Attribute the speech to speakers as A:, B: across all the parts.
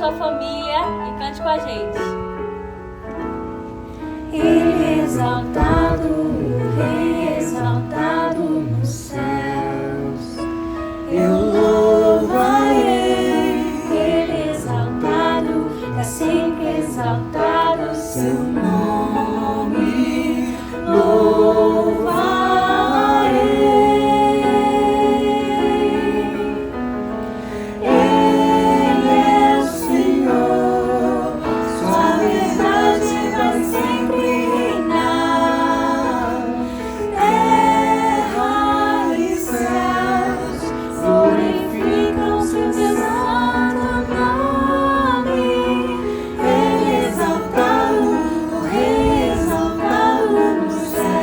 A: sua família e cante com a gente.
B: Ele é exaltado, o Rei é exaltado nos céus. Eu louvo a Ele é exaltado, é sempre exaltado seu nome. Louvo a Ele. Ele é o Senhor, sua verdade vai sempre reinar. Terra e céus glorificam seu santo nome. Ele é exaltado, o Rei é exaltado nos céus.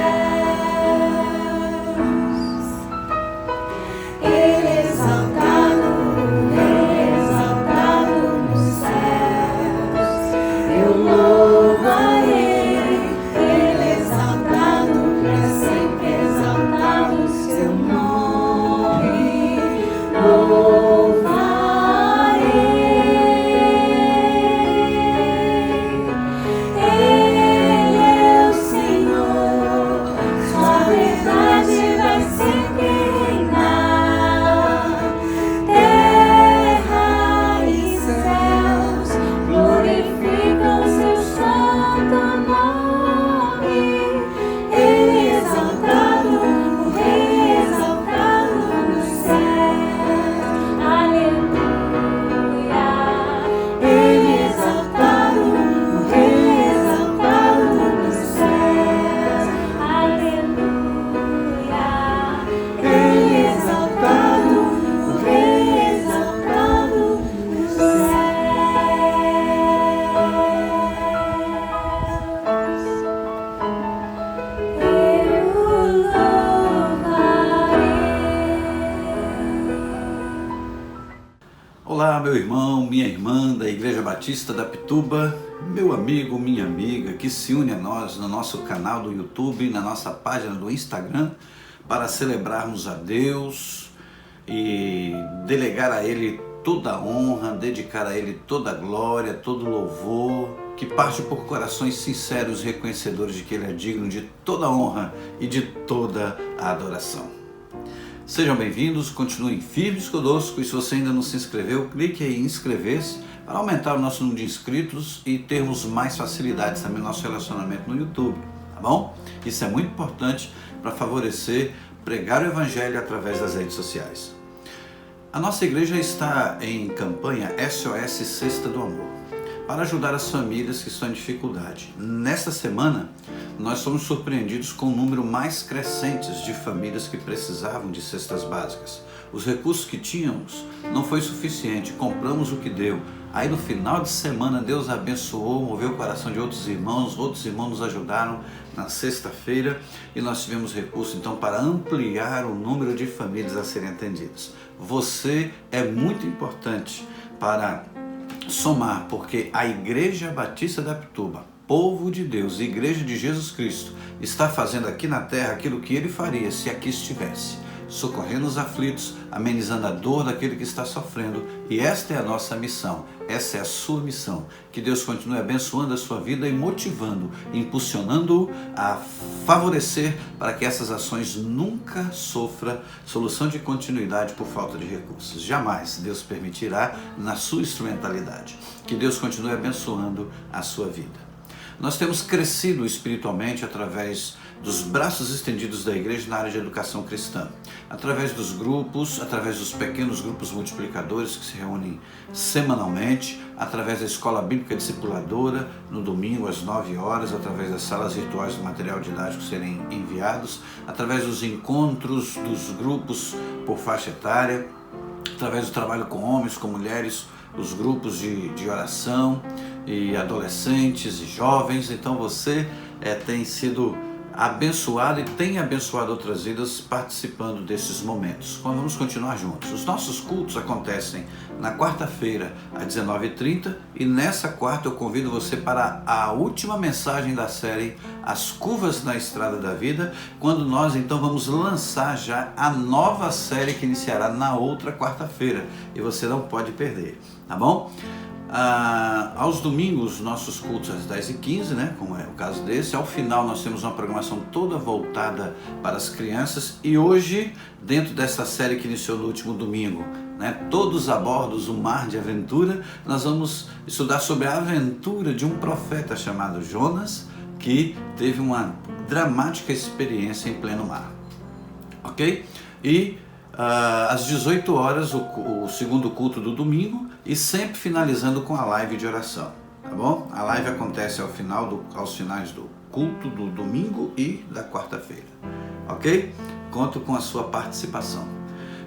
B: Ele é exaltado, o Rei é exaltado nos céus. Eu louvo a Ele é exaltado, é sempre exaltado seu nome. Louvo a Ele. Ele é o Senhor, sua verdade vai sempre reinar. Terra e céus glorificam seu santo nome. Ele é exaltado, o Rei é exaltado nos céus. Aleluia. Ele é exaltado, o Rei é exaltado nos céus. Aleluia. Ele é exaltado, o Rei é exaltado nos céus. Eu louvarei.
C: Olá, meu irmão, minha irmã da Igreja Batista da Pituba, meu amigo, minha amiga que se une a nós no nosso canal do YouTube, na nossa página do Instagram, para celebrarmos a Deus e delegar a Ele toda a honra, dedicar a Ele toda a glória, todo o louvor, que parte por corações sinceros e reconhecedores de que Ele é digno de toda a honra e de toda a adoração. Sejam bem-vindos, continuem firmes conosco e se você ainda não se inscreveu, clique aí em inscrever-se para aumentar o nosso número de inscritos e termos mais facilidades também no nosso relacionamento no YouTube, tá bom? Isso é muito importante para favorecer pregar o Evangelho através das redes sociais. A nossa igreja está em campanha SOS Cesta do Amor, para ajudar as famílias que estão em dificuldade. Nesta semana, nós fomos surpreendidos com o número mais crescente de famílias que precisavam de cestas básicas. Os recursos que tínhamos não foi suficiente, compramos o que deu. Aí no final de semana Deus abençoou, moveu o coração de outros irmãos nos ajudaram na sexta-feira e nós tivemos recursos então para ampliar o número de famílias a serem atendidas. Você é muito importante para somar, porque a Igreja Batista da Pituba, povo de Deus, Igreja de Jesus Cristo, está fazendo aqui na terra aquilo que Ele faria se aqui estivesse, socorrendo os aflitos, amenizando a dor daquele que está sofrendo, e esta é a nossa missão, essa é a sua missão. Que Deus continue abençoando a sua vida e motivando, impulsionando-o a favorecer para que essas ações nunca sofram solução de continuidade por falta de recursos. Jamais Deus permitirá na sua instrumentalidade. Que Deus continue abençoando a sua vida. Nós temos crescido espiritualmente através dos braços estendidos da igreja na área de educação cristã, através dos grupos, através dos pequenos grupos multiplicadores que se reúnem semanalmente, através da escola bíblica discipuladora no domingo às 9 horas, através das salas virtuais do material didático serem enviados, através dos encontros dos grupos por faixa etária, através do trabalho com homens, com mulheres, os grupos de oração e adolescentes e jovens. Então você tem sido abençoado e tem abençoado outras vidas participando desses momentos. Nós vamos continuar juntos. Os nossos cultos acontecem na quarta-feira às 19h30 e nessa quarta eu convido você para a última mensagem da série As Curvas na Estrada da Vida, quando nós então vamos lançar já a nova série que iniciará na outra quarta-feira e você não pode perder, tá bom? Aos domingos, nossos cultos às 10h15, né, como é o caso desse. Ao final nós temos uma programação toda voltada para as crianças. E hoje, dentro dessa série que iniciou no último domingo, né, Todos a Bordo, o Mar de Aventura, nós vamos estudar sobre a aventura de um profeta chamado Jonas, que teve uma dramática experiência em pleno mar. Ok? E às 18 horas, o segundo culto do domingo, e sempre finalizando com a live de oração, tá bom? A live acontece aos finais do culto do domingo e da quarta-feira, ok? Conto com a sua participação.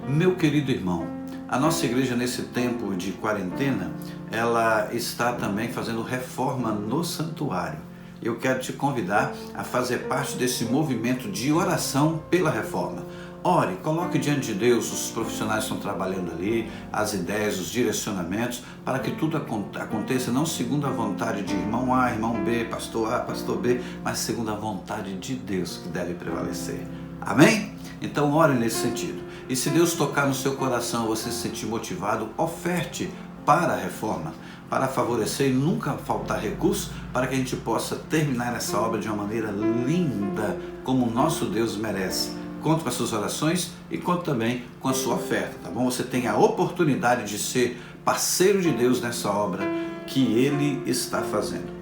C: Meu querido irmão, a nossa igreja nesse tempo de quarentena, ela está também fazendo reforma no santuário. Eu quero te convidar a fazer parte desse movimento de oração pela reforma. Ore, coloque diante de Deus os profissionais que estão trabalhando ali, as ideias, os direcionamentos, para que tudo aconteça não segundo a vontade de irmão A, irmão B, pastor A, pastor B, mas segundo a vontade de Deus que deve prevalecer. Amém? Então ore nesse sentido. E se Deus tocar no seu coração, você se sentir motivado, oferte para a reforma, para favorecer e nunca faltar recursos, para que a gente possa terminar essa obra de uma maneira linda, como o nosso Deus merece. Conto com as suas orações e conto também com a sua oferta, tá bom? Você tem a oportunidade de ser parceiro de Deus nessa obra que Ele está fazendo.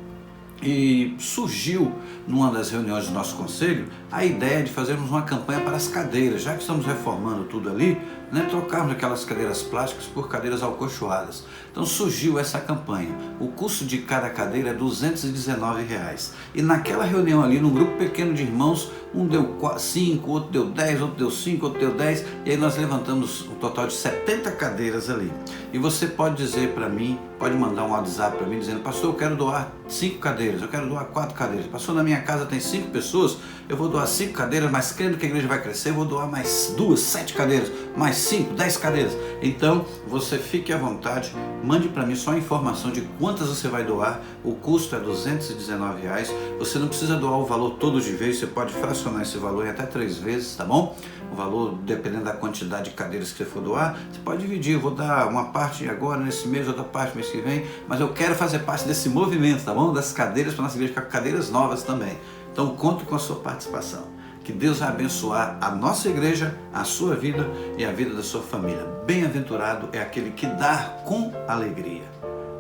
C: E surgiu, numa das reuniões do nosso conselho, a ideia de fazermos uma campanha para as cadeiras, já que estamos reformando tudo ali, né, trocarmos aquelas cadeiras plásticas por cadeiras alcochoadas. Então surgiu essa campanha. O custo de cada cadeira é R$219. E naquela reunião ali, num grupo pequeno de irmãos, um deu 5, outro deu 10, outro deu 5, outro deu 10, e aí nós levantamos um total de 70 cadeiras ali. E você pode dizer para mim, pode mandar um WhatsApp para mim dizendo: pastor, eu quero doar 5 cadeiras, eu quero doar 4 cadeiras. Pastor, na minha casa tem 5 pessoas, eu vou doar 5 cadeiras, mas crendo que a igreja vai crescer, eu vou doar mais 2, 7 cadeiras, mais 5, 10 cadeiras. Então, você fique à vontade, mande para mim só a informação de quantas você vai doar. O custo é R$219. Você não precisa doar o valor todo de vez, você pode fracionar esse valor em até 3 vezes, tá bom? O valor, dependendo da quantidade de cadeiras que você for doar, você pode dividir. Eu vou dar uma parte agora nesse mês, outra parte mês que vem, mas eu quero fazer parte desse movimento, tá bom? Das cadeiras, para a nossa igreja ficar com cadeiras novas também. Então, conto com a sua participação. Que Deus vai abençoar a nossa igreja, a sua vida e a vida da sua família. Bem-aventurado é aquele que dá com alegria.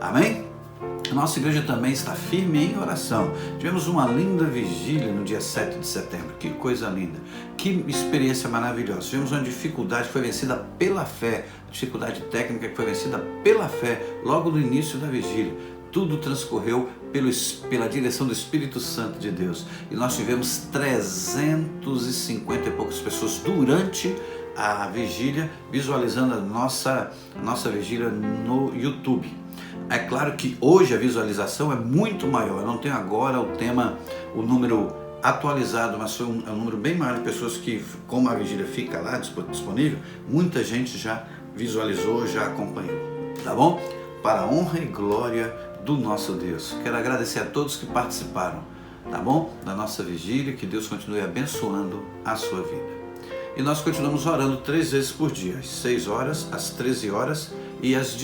C: Amém? A nossa igreja também está firme em oração. Tivemos uma linda vigília no dia 7 de setembro. Que coisa linda. Que experiência maravilhosa. Tivemos uma dificuldade que foi vencida pela fé. Dificuldade técnica que foi vencida pela fé logo no início da vigília. Tudo transcorreu pela direção do Espírito Santo de Deus. E nós tivemos 350 e poucas pessoas durante a vigília, visualizando a nossa vigília no YouTube. É claro que hoje a visualização é muito maior. Eu não tenho agora o número atualizado, mas foi um número bem maior de pessoas que, como a vigília fica lá disponível, muita gente já visualizou, já acompanhou. Tá bom? Para a honra e glória do nosso Deus. Quero agradecer a todos que participaram, tá bom? Da nossa vigília, que Deus continue abençoando a sua vida. E nós continuamos orando 3 vezes por dia, às 6 horas, às 13 horas e às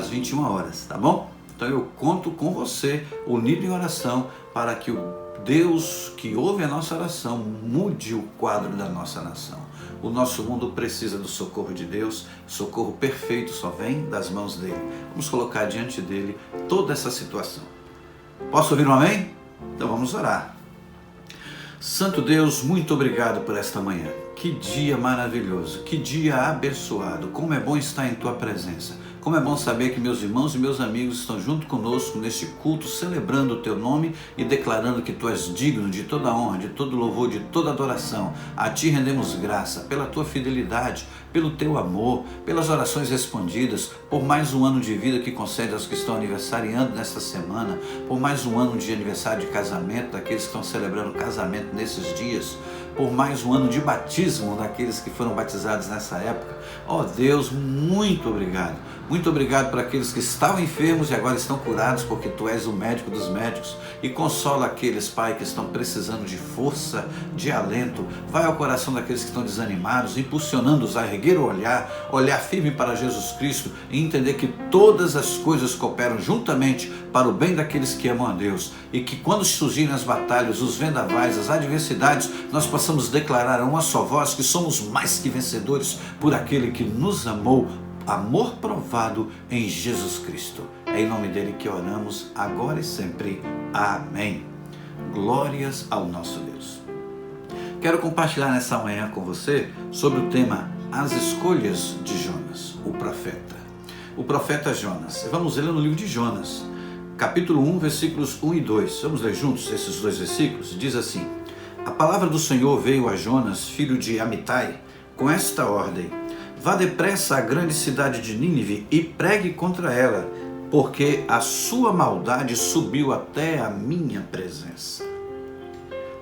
C: 21 horas, tá bom? Então eu conto com você, unido em oração, para que o Deus que ouve a nossa oração mude o quadro da nossa nação. O nosso mundo precisa do socorro de Deus, socorro perfeito só vem das mãos dele. Vamos colocar diante dele toda essa situação. Posso ouvir um amém? Então vamos orar. Santo Deus, muito obrigado por esta manhã. Que dia maravilhoso, que dia abençoado. Como é bom estar em tua presença. Como é bom saber que meus irmãos e meus amigos estão junto conosco neste culto, celebrando o teu nome e declarando que tu és digno de toda honra, de todo louvor, de toda adoração. A ti rendemos graça pela tua fidelidade, pelo teu amor, pelas orações respondidas, por mais um ano de vida que concede aos que estão aniversariando nesta semana, por mais um ano de aniversário de casamento daqueles que estão celebrando casamento nesses dias, por mais um ano de batismo daqueles que foram batizados nessa época. Ó Deus, muito obrigado, Muito obrigado por aqueles que estavam enfermos e agora estão curados, porque Tu és o médico dos médicos. E consola aqueles, Pai, que estão precisando de força, de alento. Vai ao coração daqueles que estão desanimados, impulsionando-os a erguer o olhar firme para Jesus Cristo e entender que todas as coisas cooperam juntamente para o bem daqueles que amam a Deus. E que quando surgirem as batalhas, os vendavais, as adversidades, nós possamos declarar a uma só voz que somos mais que vencedores por aquele que nos amou. Amor provado em Jesus Cristo. É em nome dele que oramos, agora e sempre. Amém. Glórias ao nosso Deus. Quero compartilhar nessa manhã com você sobre o tema As Escolhas de Jonas, o profeta. O profeta Jonas. Vamos ler no livro de Jonas, capítulo 1, versículos 1 e 2. Vamos ler juntos esses dois versículos? Diz assim: A palavra do Senhor veio a Jonas, filho de Amitai, com esta ordem: Vá depressa à grande cidade de Nínive e pregue contra ela, porque a sua maldade subiu até a minha presença.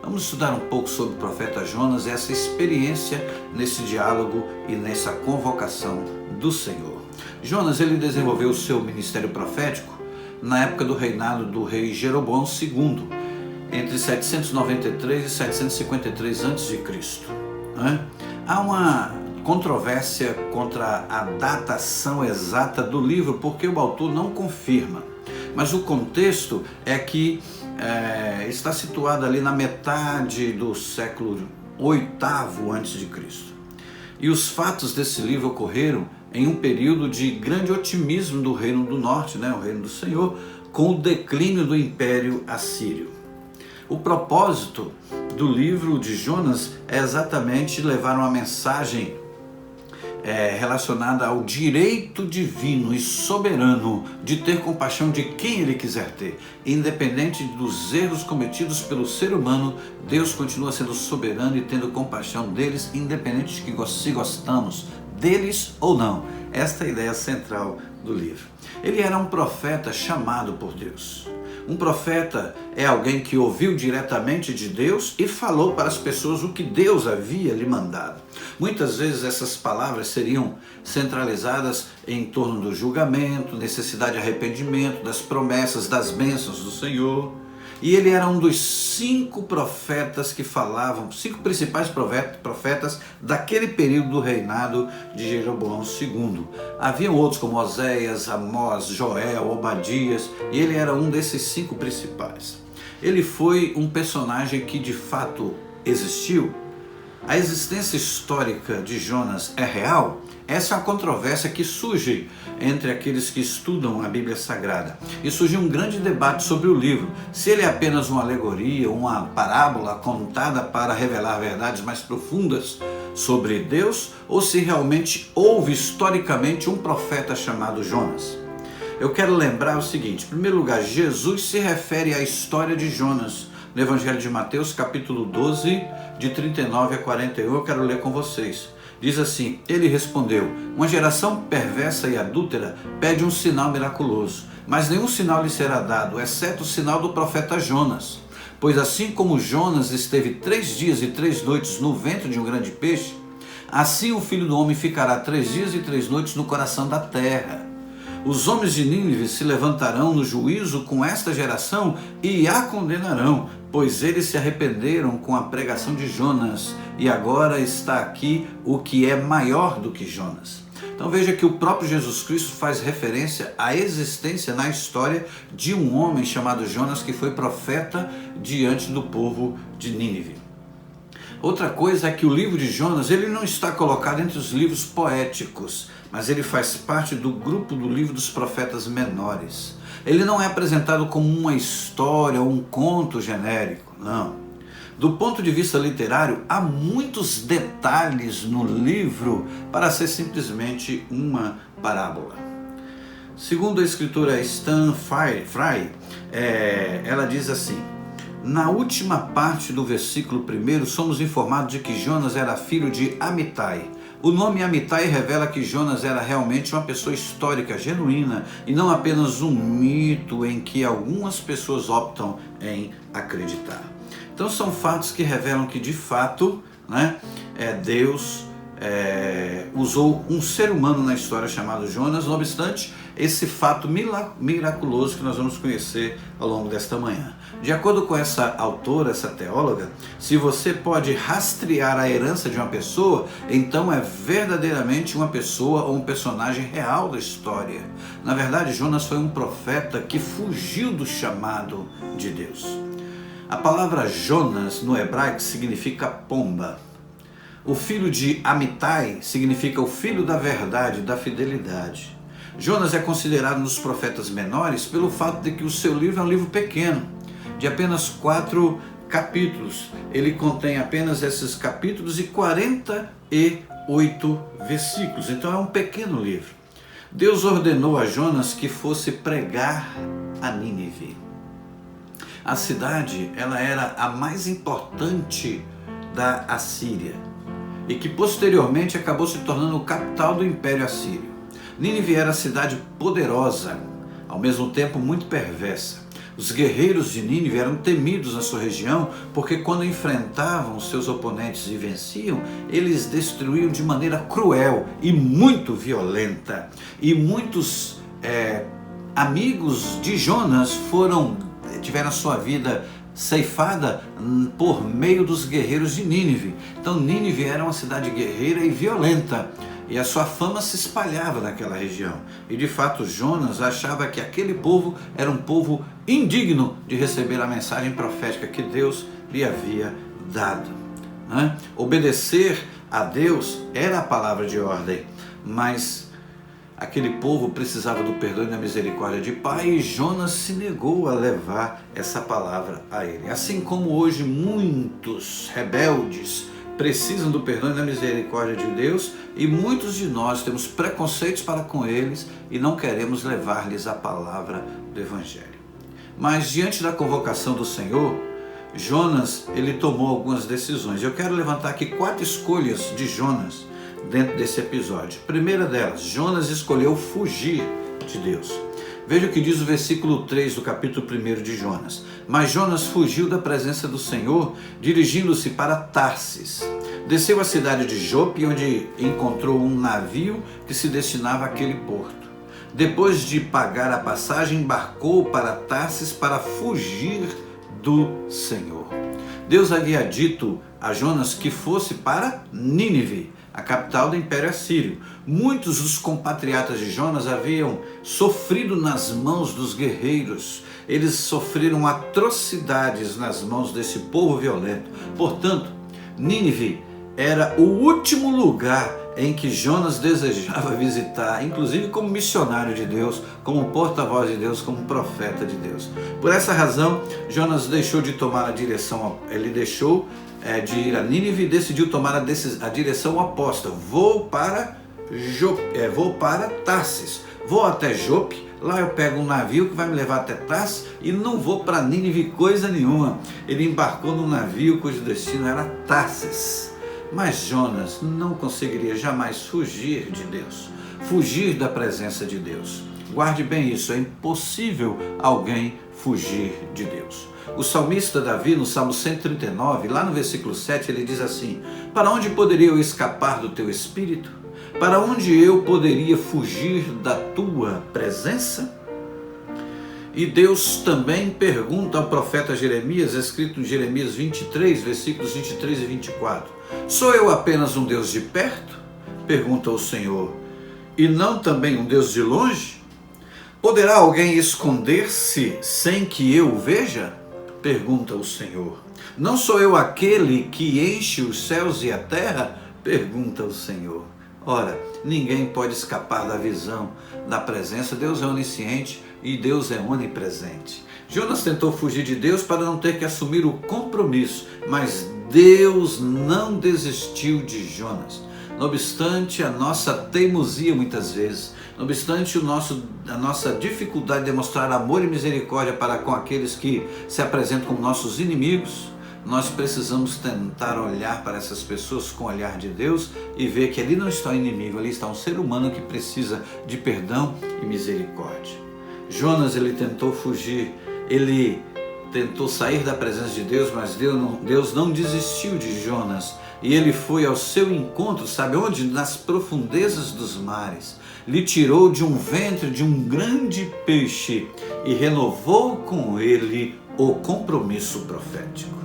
C: Vamos estudar um pouco sobre o profeta Jonas e essa experiência nesse diálogo e nessa convocação do Senhor. Jonas, ele desenvolveu o seu ministério profético na época do reinado do rei Jeroboão II, entre 793 e 753 a.C. Há uma controvérsia contra a datação exata do livro, porque o autor não confirma. Mas o contexto é que está situado ali na metade do século VIII a.C. E os fatos desse livro ocorreram em um período de grande otimismo do Reino do Norte, o Reino do Senhor, com o declínio do Império Assírio. O propósito do livro de Jonas é exatamente levar uma mensagem relacionada ao direito divino e soberano de ter compaixão de quem ele quiser ter. Independente dos erros cometidos pelo ser humano, Deus continua sendo soberano e tendo compaixão deles, independente de se gostamos deles ou não. Esta é a ideia central do livro. Ele era um profeta chamado por Deus. Um profeta é alguém que ouviu diretamente de Deus e falou para as pessoas o que Deus havia lhe mandado. Muitas vezes essas palavras seriam centralizadas em torno do julgamento, necessidade de arrependimento, das promessas, das bênçãos do Senhor. E ele era um dos 5 profetas que falavam, 5 principais profetas daquele período do reinado de Jeroboão II. Haviam outros como Oséias, Amós, Joel, Obadias, e ele era um desses 5 principais. Ele foi um personagem que de fato existiu. A existência histórica de Jonas é real? Essa é uma controvérsia que surge entre aqueles que estudam a Bíblia Sagrada. E surge um grande debate sobre o livro. Se ele é apenas uma alegoria, uma parábola contada para revelar verdades mais profundas sobre Deus, ou se realmente houve historicamente um profeta chamado Jonas. Eu quero lembrar o seguinte: em primeiro lugar, Jesus se refere à história de Jonas no Evangelho de Mateus, capítulo 12, de 39 a 41, eu quero ler com vocês. Diz assim: ele respondeu: uma geração perversa e adúltera pede um sinal miraculoso, mas nenhum sinal lhe será dado, exceto o sinal do profeta Jonas. Pois assim como Jonas esteve 3 dias e 3 noites no ventre de um grande peixe, assim o Filho do Homem ficará 3 dias e 3 noites no coração da terra. Os homens de Nínive se levantarão no juízo com esta geração e a condenarão, pois eles se arrependeram com a pregação de Jonas, e agora está aqui o que é maior do que Jonas. Então veja que o próprio Jesus Cristo faz referência à existência na história de um homem chamado Jonas, que foi profeta diante do povo de Nínive. Outra coisa é que o livro de Jonas, ele não está colocado entre os livros poéticos, mas ele faz parte do grupo do livro dos profetas menores. Ele não é apresentado como uma história ou um conto genérico, não. Do ponto de vista literário, há muitos detalhes no livro para ser simplesmente uma parábola. Segundo a escritora Stan Fry, ela diz assim: na última parte do versículo 1, somos informados de que Jonas era filho de Amitai. O nome Amitai revela que Jonas era realmente uma pessoa histórica, genuína, e não apenas um mito em que algumas pessoas optam em acreditar. Então são fatos que revelam que de fato, Deus usou um ser humano na história chamado Jonas. Não obstante, esse fato miraculoso que nós vamos conhecer ao longo desta manhã. De acordo com essa autora, essa teóloga, se você pode rastrear a herança de uma pessoa, então é verdadeiramente uma pessoa ou um personagem real da história. Na verdade, Jonas foi um profeta que fugiu do chamado de Deus. A palavra Jonas no hebraico significa pomba. O filho de Amitai significa o filho da verdade, da fidelidade. Jonas é considerado um dos profetas menores pelo fato de que o seu livro é um livro pequeno, de apenas 4 capítulos. Ele contém apenas esses capítulos e 48 versículos, então é um pequeno livro. Deus ordenou a Jonas que fosse pregar a Nínive. A cidade, ela era a mais importante da Assíria e que posteriormente acabou se tornando capital do Império Assírio. Nínive era a cidade poderosa, ao mesmo tempo muito perversa. Os guerreiros de Nínive eram temidos na sua região, porque quando enfrentavam seus oponentes e venciam, eles destruíam de maneira cruel e muito violenta. E muitos amigos de Jonas tiveram a sua vida ceifada por meio dos guerreiros de Nínive. Então Nínive era uma cidade guerreira e violenta, e a sua fama se espalhava naquela região. E de fato Jonas achava que aquele povo era um povo indigno de receber a mensagem profética que Deus lhe havia dado. Obedecer a Deus era a palavra de ordem, mas aquele povo precisava do perdão e da misericórdia de Pai, e Jonas se negou a levar essa palavra a ele. Assim como hoje muitos rebeldes precisam do perdão e da misericórdia de Deus, e muitos de nós temos preconceitos para com eles e não queremos levar-lhes a palavra do Evangelho. Mas diante da convocação do Senhor, Jonas, ele tomou algumas decisões. Eu quero levantar aqui 4 escolhas de Jonas dentro desse episódio. Primeira delas, Jonas escolheu fugir de Deus. Veja o que diz o versículo 3 do capítulo 1 de Jonas. Mas Jonas fugiu da presença do Senhor, dirigindo-se para Tarsis. Desceu à cidade de Jope, onde encontrou um navio que se destinava àquele porto. Depois de pagar a passagem, embarcou para Tarsis para fugir do Senhor. Deus havia dito a Jonas que fosse para Nínive, a capital do Império Assírio. Muitos dos compatriotas de Jonas haviam sofrido nas mãos dos guerreiros. Eles sofreram atrocidades nas mãos desse povo violento. Portanto, Nínive era o último lugar em que Jonas desejava visitar, inclusive como missionário de Deus, como porta-voz de Deus, como profeta de Deus. Por essa razão, Jonas deixou de tomar a direção, ele deixou de ir a Nínive e decidiu tomar a direção oposta. Vou para Tarsis, vou até Jope, lá eu pego um navio que vai me levar até Tarsis e não vou para Nínive coisa nenhuma. Ele embarcou num navio cujo destino era Tarsis. Mas Jonas não conseguiria jamais fugir de Deus, fugir da presença de Deus. Guarde bem isso, é impossível alguém fugir de Deus. O salmista Davi, no Salmo 139, lá no versículo 7, ele diz assim: para onde poderia eu escapar do teu espírito? Para onde eu poderia fugir da tua presença? E Deus também pergunta ao profeta Jeremias, escrito em Jeremias 23, versículos 23 e 24: sou eu apenas um Deus de perto? Pergunta o Senhor. E não também um Deus de longe? Poderá alguém esconder-se sem que eu o veja? Pergunta o Senhor. Não sou eu aquele que enche os céus e a terra? Pergunta o Senhor. Ora, ninguém pode escapar da visão, da presença. Deus é onisciente e Deus é onipresente. Jonas tentou fugir de Deus para não ter que assumir o compromisso, mas Deus não desistiu de Jonas. Não obstante a nossa teimosia muitas vezes, não obstante a nossa dificuldade de demonstrar amor e misericórdia para com aqueles que se apresentam como nossos inimigos, nós precisamos tentar olhar para essas pessoas com o olhar de Deus e ver que ali não está um inimigo, ali está um ser humano que precisa de perdão e misericórdia. Jonas, ele tentou fugir, ele tentou sair da presença de Deus, mas Deus não desistiu de Jonas. e ele foi ao seu encontro, sabe onde? Nas profundezas dos mares. Lhe tirou de um ventre de um grande peixe e renovou com ele o compromisso profético.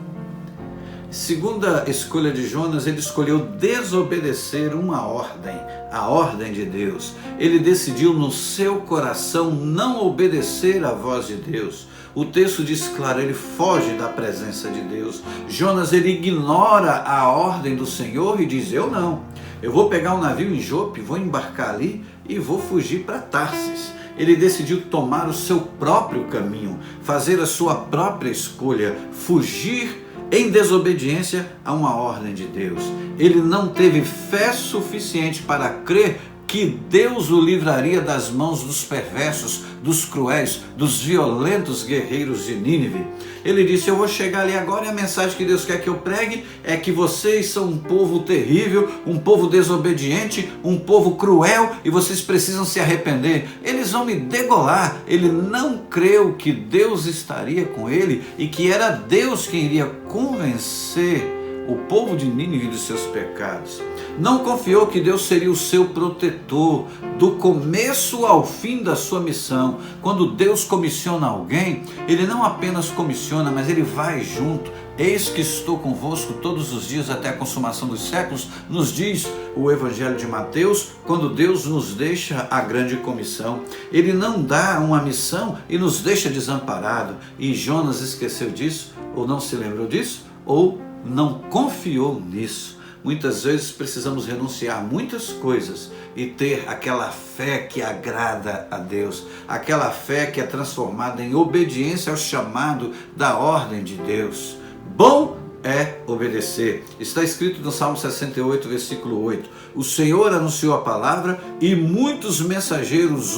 C: Segunda escolha de Jonas, ele escolheu desobedecer uma ordem, a ordem de Deus. Ele decidiu no seu coração não obedecer à voz de Deus. O texto diz claro, ele foge da presença de Deus. Jonas, ele ignora a ordem do Senhor e diz, eu não. Eu vou pegar um navio em Jope, vou embarcar ali e vou fugir para Tarsis. Ele decidiu tomar o seu próprio caminho, fazer a sua própria escolha, fugir em desobediência a uma ordem de Deus. Ele não teve fé suficiente para crer que Deus o livraria das mãos dos perversos, dos cruéis, dos violentos guerreiros de Nínive. Ele disse, eu vou chegar ali agora e a mensagem que Deus quer que eu pregue é que vocês são um povo terrível, um povo desobediente, um povo cruel e vocês precisam se arrepender. Eles vão me degolar. Ele não creu que Deus estaria com ele e que era Deus quem iria convencer o povo de Nínive dos seus pecados. Não confiou que Deus seria o seu protetor do começo ao fim da sua missão. Quando Deus comissiona alguém, ele não apenas comissiona, mas ele vai junto. Eis que estou convosco todos os dias até a consumação dos séculos, nos diz o Evangelho de Mateus, quando Deus nos deixa a grande comissão. Ele não dá uma missão e nos deixa desamparado. E Jonas esqueceu disso, ou não se lembrou disso, ou não confiou nisso. Muitas vezes precisamos renunciar muitas coisas e ter aquela fé que agrada a Deus, aquela fé que é transformada em obediência ao chamado da ordem de Deus. Bom é obedecer. Está escrito no Salmo 68, versículo 8. O Senhor anunciou a palavra e muitos mensageiros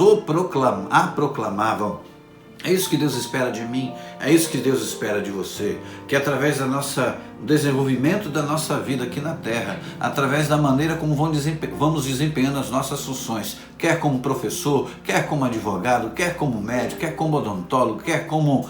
C: a proclamavam. É isso que Deus espera de mim, é isso que Deus espera de você, que através do desenvolvimento da nossa vida aqui na Terra, através da maneira como vamos desempenhando as nossas funções, quer como professor, quer como advogado, quer como médico, quer como odontólogo, quer como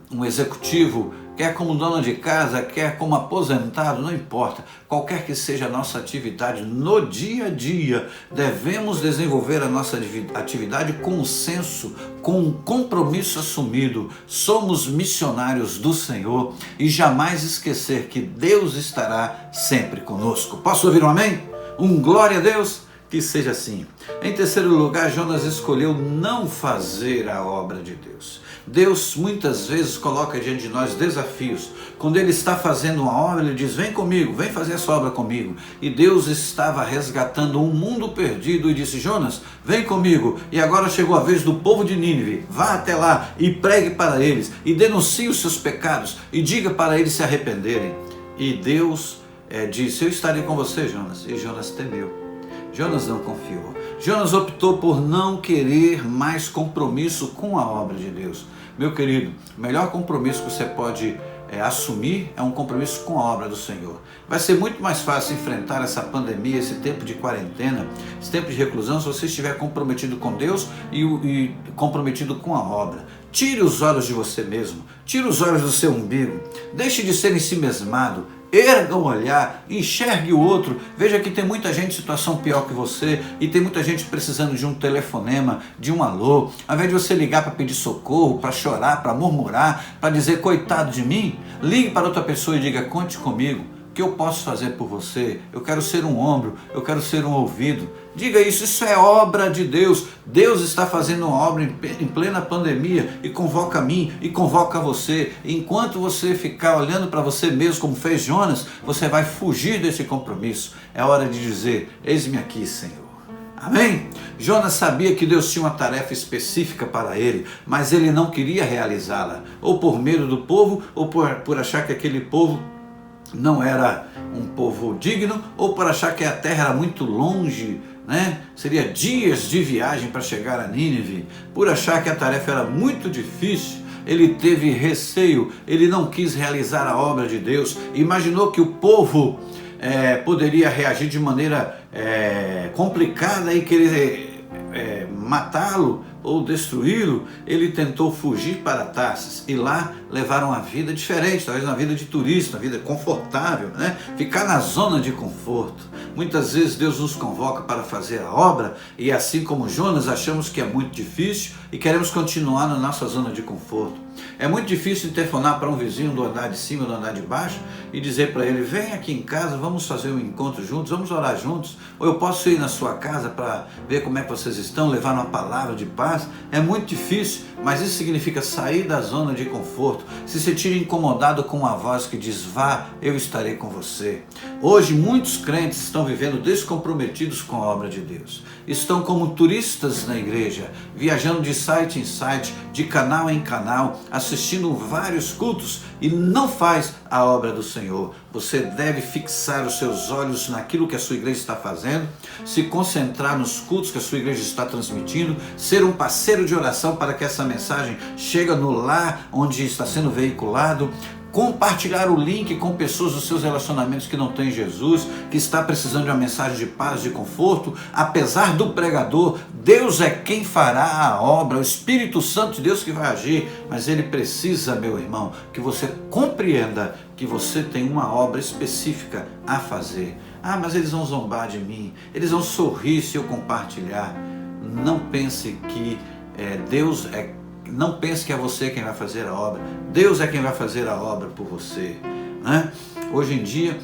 C: um executivo, quer como dono de casa, quer como aposentado, não importa, qualquer que seja a nossa atividade no dia a dia, devemos desenvolver a nossa atividade com senso, com um compromisso assumido. Somos missionários do Senhor e jamais esquecer que Deus estará sempre conosco. Posso ouvir um amém? Um glória a Deus? Que seja assim. Em terceiro lugar, Jonas escolheu não fazer a obra de Deus. Deus muitas vezes coloca diante de nós desafios. Quando Ele está fazendo uma obra, Ele diz, vem comigo, vem fazer essa obra comigo. E Deus estava resgatando um mundo perdido e disse, Jonas, vem comigo. E agora chegou a vez do povo de Nínive. Vá até lá e pregue para eles. E denuncie os seus pecados. E diga para eles se arrependerem. E Deus disse, eu estarei com você, Jonas. E Jonas temeu. Jonas não confiou. Jonas optou por não querer mais compromisso com a obra de Deus. Meu querido, o melhor compromisso que você pode assumir é um compromisso com a obra do Senhor. Vai ser muito mais fácil enfrentar essa pandemia, esse tempo de quarentena, esse tempo de reclusão, se você estiver comprometido com Deus e comprometido com a obra. Tire os olhos de você mesmo, tire os olhos do seu umbigo, deixe de ser ensimesmado. Erga o olhar, enxergue o outro. Veja que tem muita gente em situação pior que você e tem muita gente precisando de um telefonema, de um alô. Ao invés de você ligar para pedir socorro, para chorar, para murmurar, para dizer coitado de mim, ligue para outra pessoa e diga, conte comigo. O que eu posso fazer por você? Eu quero ser um ombro, eu quero ser um ouvido. Diga isso, isso é obra de Deus. Deus está fazendo uma obra em plena pandemia e convoca a mim e convoca você. Enquanto você ficar olhando para você mesmo como fez Jonas, você vai fugir desse compromisso. É hora de dizer, eis-me aqui, Senhor. Amém? Jonas sabia que Deus tinha uma tarefa específica para ele, mas ele não queria realizá-la. Ou por medo do povo, ou por achar que aquele povo não era um povo digno, ou por achar que a terra era muito longe, né? Seria dias de viagem para chegar a Nínive, por achar que a tarefa era muito difícil. Ele teve receio, ele não quis realizar a obra de Deus, imaginou que o povo poderia reagir de maneira complicada e querer matá-lo, ou destruí-lo, ele tentou fugir para Tarsis e lá levar uma vida diferente, talvez uma vida de turista, uma vida confortável, né? Ficar na zona de conforto. Muitas vezes Deus nos convoca para fazer a obra e assim como Jonas achamos que é muito difícil e queremos continuar na nossa zona de conforto. É muito difícil interfonar para um vizinho do andar de cima, do andar de baixo e dizer para ele: vem aqui em casa, vamos fazer um encontro juntos, vamos orar juntos, ou eu posso ir na sua casa para ver como é que vocês estão, levar uma palavra de paz. É muito difícil, mas isso significa sair da zona de conforto, se sentir incomodado com uma voz que diz: vá, eu estarei com você. Hoje muitos crentes estão vivendo descomprometidos com a obra de Deus, estão como turistas na igreja, viajando de site em site, de canal em canal, assistindo vários cultos e não faz a obra do Senhor. Você deve fixar os seus olhos naquilo que a sua igreja está fazendo, se concentrar nos cultos que a sua igreja está transmitindo, ser um parceiro de oração para que essa mensagem chegue no lar onde está sendo veiculado, compartilhar o link com pessoas dos seus relacionamentos que não têm Jesus, que está precisando de uma mensagem de paz, de conforto. Apesar do pregador, Deus é quem fará a obra, o Espírito Santo de Deus que vai agir, mas ele precisa, meu irmão, que você compreenda que você tem uma obra específica a fazer. Ah, mas eles vão zombar de mim, eles vão sorrir se eu compartilhar. Não pense que Não pense que é você quem vai fazer a obra. Deus é quem vai fazer a obra por você, né? Hoje em dia,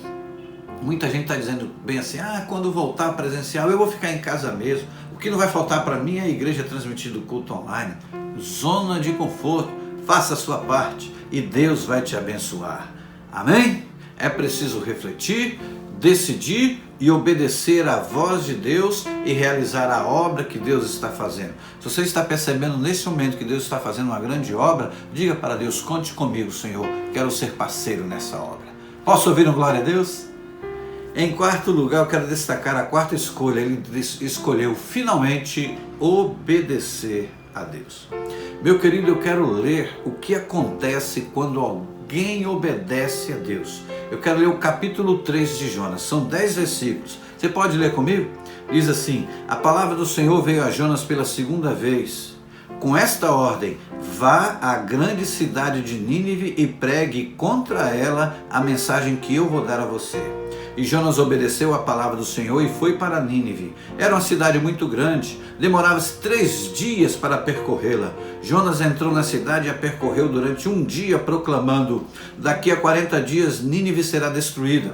C: muita gente está dizendo bem assim: quando voltar presencial eu vou ficar em casa mesmo. O que não vai faltar para mim é a igreja transmitindo culto online. Zona de conforto, faça a sua parte e Deus vai te abençoar. Amém? É preciso refletir, decidir e obedecer à voz de Deus e realizar a obra que Deus está fazendo. Se você está percebendo nesse momento que Deus está fazendo uma grande obra, diga para Deus: conte comigo, Senhor, quero ser parceiro nessa obra. Posso ouvir um glória a Deus? Em quarto lugar, eu quero destacar a quarta escolha. Ele escolheu finalmente obedecer a Deus. Meu querido, eu quero ler o que acontece quando alguém obedece a Deus. Eu quero ler o capítulo 3 de Jonas, são 10 versículos. Você pode ler comigo? Diz assim: a palavra do Senhor veio a Jonas pela segunda vez, com esta ordem: vá à grande cidade de Nínive e pregue contra ela a mensagem que eu vou dar a você. E Jonas obedeceu a palavra do Senhor e foi para Nínive. Era uma cidade muito grande, demorava-se 3 dias para percorrê-la. Jonas entrou na cidade e a percorreu durante um dia, proclamando: daqui a 40 dias Nínive será destruída.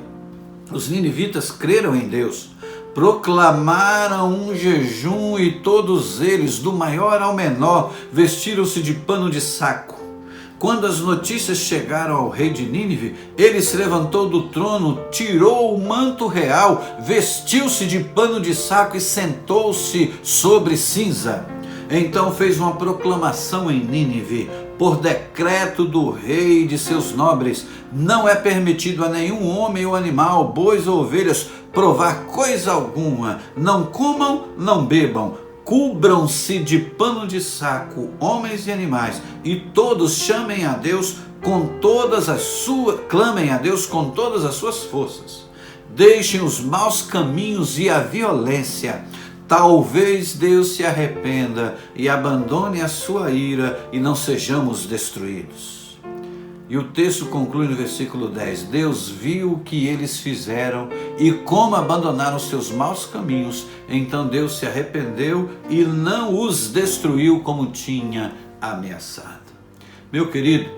C: Os ninivitas creram em Deus, proclamaram um jejum e todos eles, do maior ao menor, vestiram-se de pano de saco. Quando as notícias chegaram ao rei de Nínive, ele se levantou do trono, tirou o manto real, vestiu-se de pano de saco e sentou-se sobre cinza. Então fez uma proclamação em Nínive: por decreto do rei e de seus nobres, não é permitido a nenhum homem ou animal, bois ou ovelhas, provar coisa alguma. Não comam, não bebam. Cubram-se de pano de saco, homens e animais, e todos clamem a Deus com todas as suas forças. Deixem os maus caminhos e a violência. Talvez Deus se arrependa e abandone a sua ira e não sejamos destruídos. E o texto conclui no versículo 10. Deus viu o que eles fizeram e como abandonaram seus maus caminhos. Então Deus se arrependeu e não os destruiu como tinha ameaçado. Meu querido,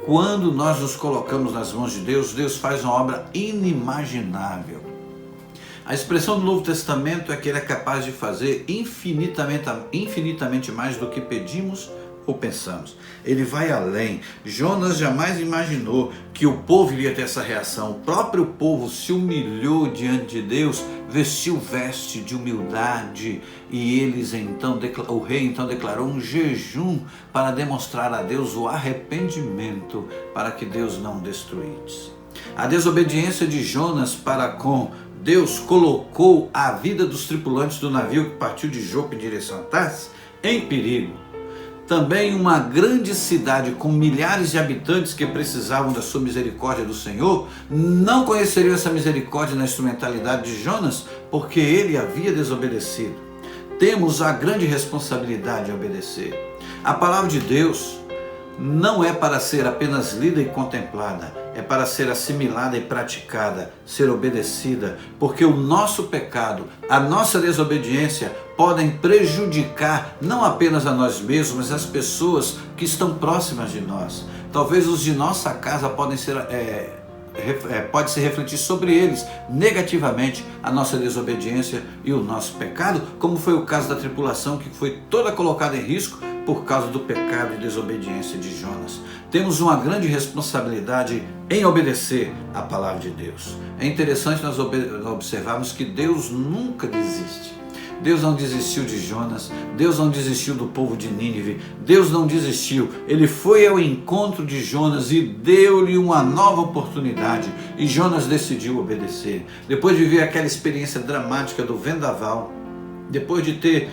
C: quando nós nos colocamos nas mãos de Deus, Deus faz uma obra inimaginável. A expressão do Novo Testamento é que Ele é capaz de fazer infinitamente mais do que pedimos ou pensamos. Ele vai além. Jonas jamais imaginou que o povo iria ter essa reação. O próprio povo se humilhou diante de Deus, vestiu veste de humildade e o rei então declarou um jejum para demonstrar a Deus o arrependimento para que Deus não destruísse. A desobediência de Jonas para com Deus colocou a vida dos tripulantes do navio que partiu de Jope em direção a Tarsis em perigo. Também uma grande cidade com milhares de habitantes que precisavam da sua misericórdia do Senhor, não conheceriam essa misericórdia na instrumentalidade de Jonas, porque ele havia desobedecido. temos a grande responsabilidade de obedecer. A palavra de Deus não é para ser apenas lida e contemplada, é para ser assimilada e praticada, ser obedecida, porque o nosso pecado, a nossa desobediência podem prejudicar não apenas a nós mesmos, mas as pessoas que estão próximas de nós. Talvez os de nossa casa pode se refletir sobre eles negativamente a nossa desobediência e o nosso pecado, como foi o caso da tripulação, que foi toda colocada em risco por causa do pecado e desobediência de Jonas. Temos uma grande responsabilidade em obedecer a palavra de Deus. É interessante nós observarmos que Deus nunca desiste. Deus não desistiu de Jonas, Deus não desistiu do povo de Nínive, Deus não desistiu. Ele foi ao encontro de Jonas e deu-lhe uma nova oportunidade, e Jonas decidiu obedecer. Depois de viver aquela experiência dramática do vendaval, depois de ter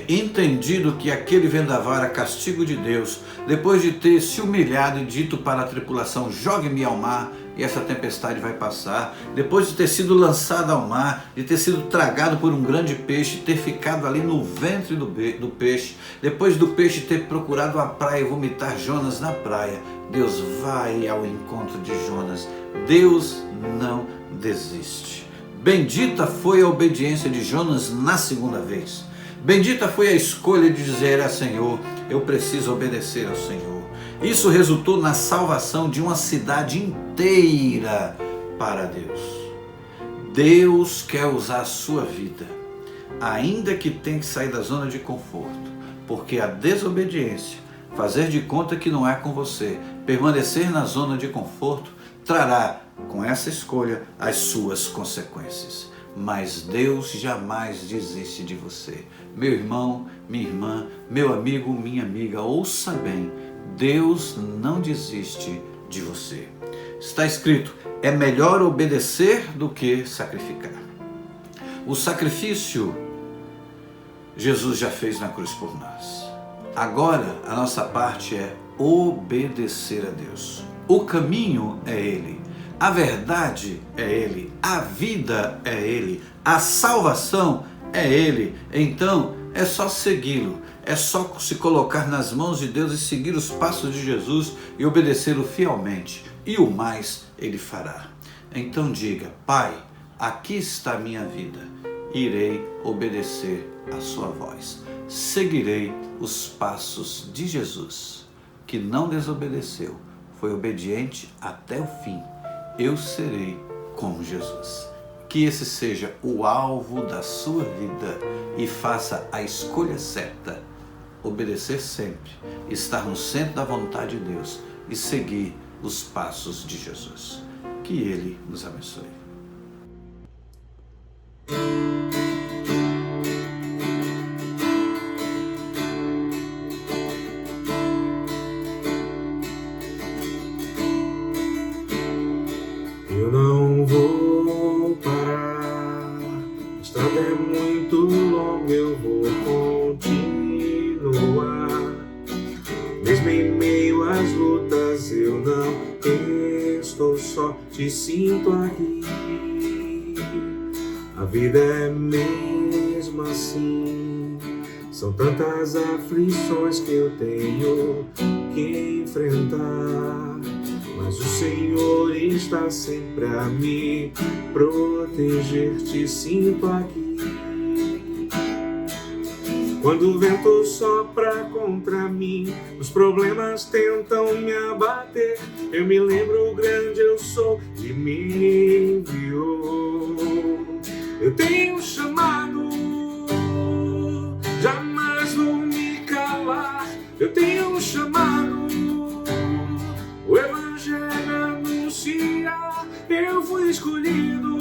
C: entendido que aquele vendaval era castigo de Deus, depois de ter se humilhado e dito para a tripulação: jogue-me ao mar e essa tempestade vai passar, depois de ter sido lançado ao mar, de ter sido tragado por um grande peixe, ter ficado ali no ventre do peixe, depois do peixe ter procurado a praia e vomitar Jonas na praia, Deus vai ao encontro de Jonas. Deus não desiste. Bendita foi a obediência de Jonas na segunda vez. Bendita foi a escolha de dizer: Senhor, eu preciso obedecer ao Senhor. Isso resultou na salvação de uma cidade inteira para Deus. Deus quer usar a sua vida, ainda que tenha que sair da zona de conforto, porque a desobediência, fazer de conta que não é com você, permanecer na zona de conforto, trará com essa escolha as suas consequências. Mas Deus jamais desiste de você. Meu irmão, minha irmã, meu amigo, minha amiga, ouça bem: Deus não desiste de você. Está escrito: é melhor obedecer do que sacrificar. O sacrifício Jesus já fez na cruz por nós. Agora a nossa parte é obedecer a Deus. O caminho é Ele. A verdade é Ele, a vida é Ele, a salvação é Ele. Então é só segui-lo, é só se colocar nas mãos de Deus e seguir os passos de Jesus e obedecê-lo fielmente, e o mais Ele fará. Então diga: Pai, aqui está a minha vida, irei obedecer a sua voz, seguirei os passos de Jesus, que não desobedeceu, foi obediente até o fim. Eu serei como Jesus. Que esse seja o alvo da sua vida e faça a escolha certa. Obedecer sempre, estar no centro da vontade de Deus e seguir os passos de Jesus. Que Ele nos abençoe.
B: Eu não vou parar, a estrada é muito longa, eu vou continuar. Mesmo em meio às lutas, eu não estou só, te sinto aqui. A vida é mesmo assim, são tantas aflições que eu tenho que enfrentar. Mas o Senhor está sempre a me proteger, te sinto aqui. Quando o vento sopra contra mim, os problemas tentam me abater, eu me lembro o grande eu sou que me enviou. Eu tenho chamado, jamais vou me calar. Eu tenho chamado, o Evangelho anunciar. Eu fui escolhido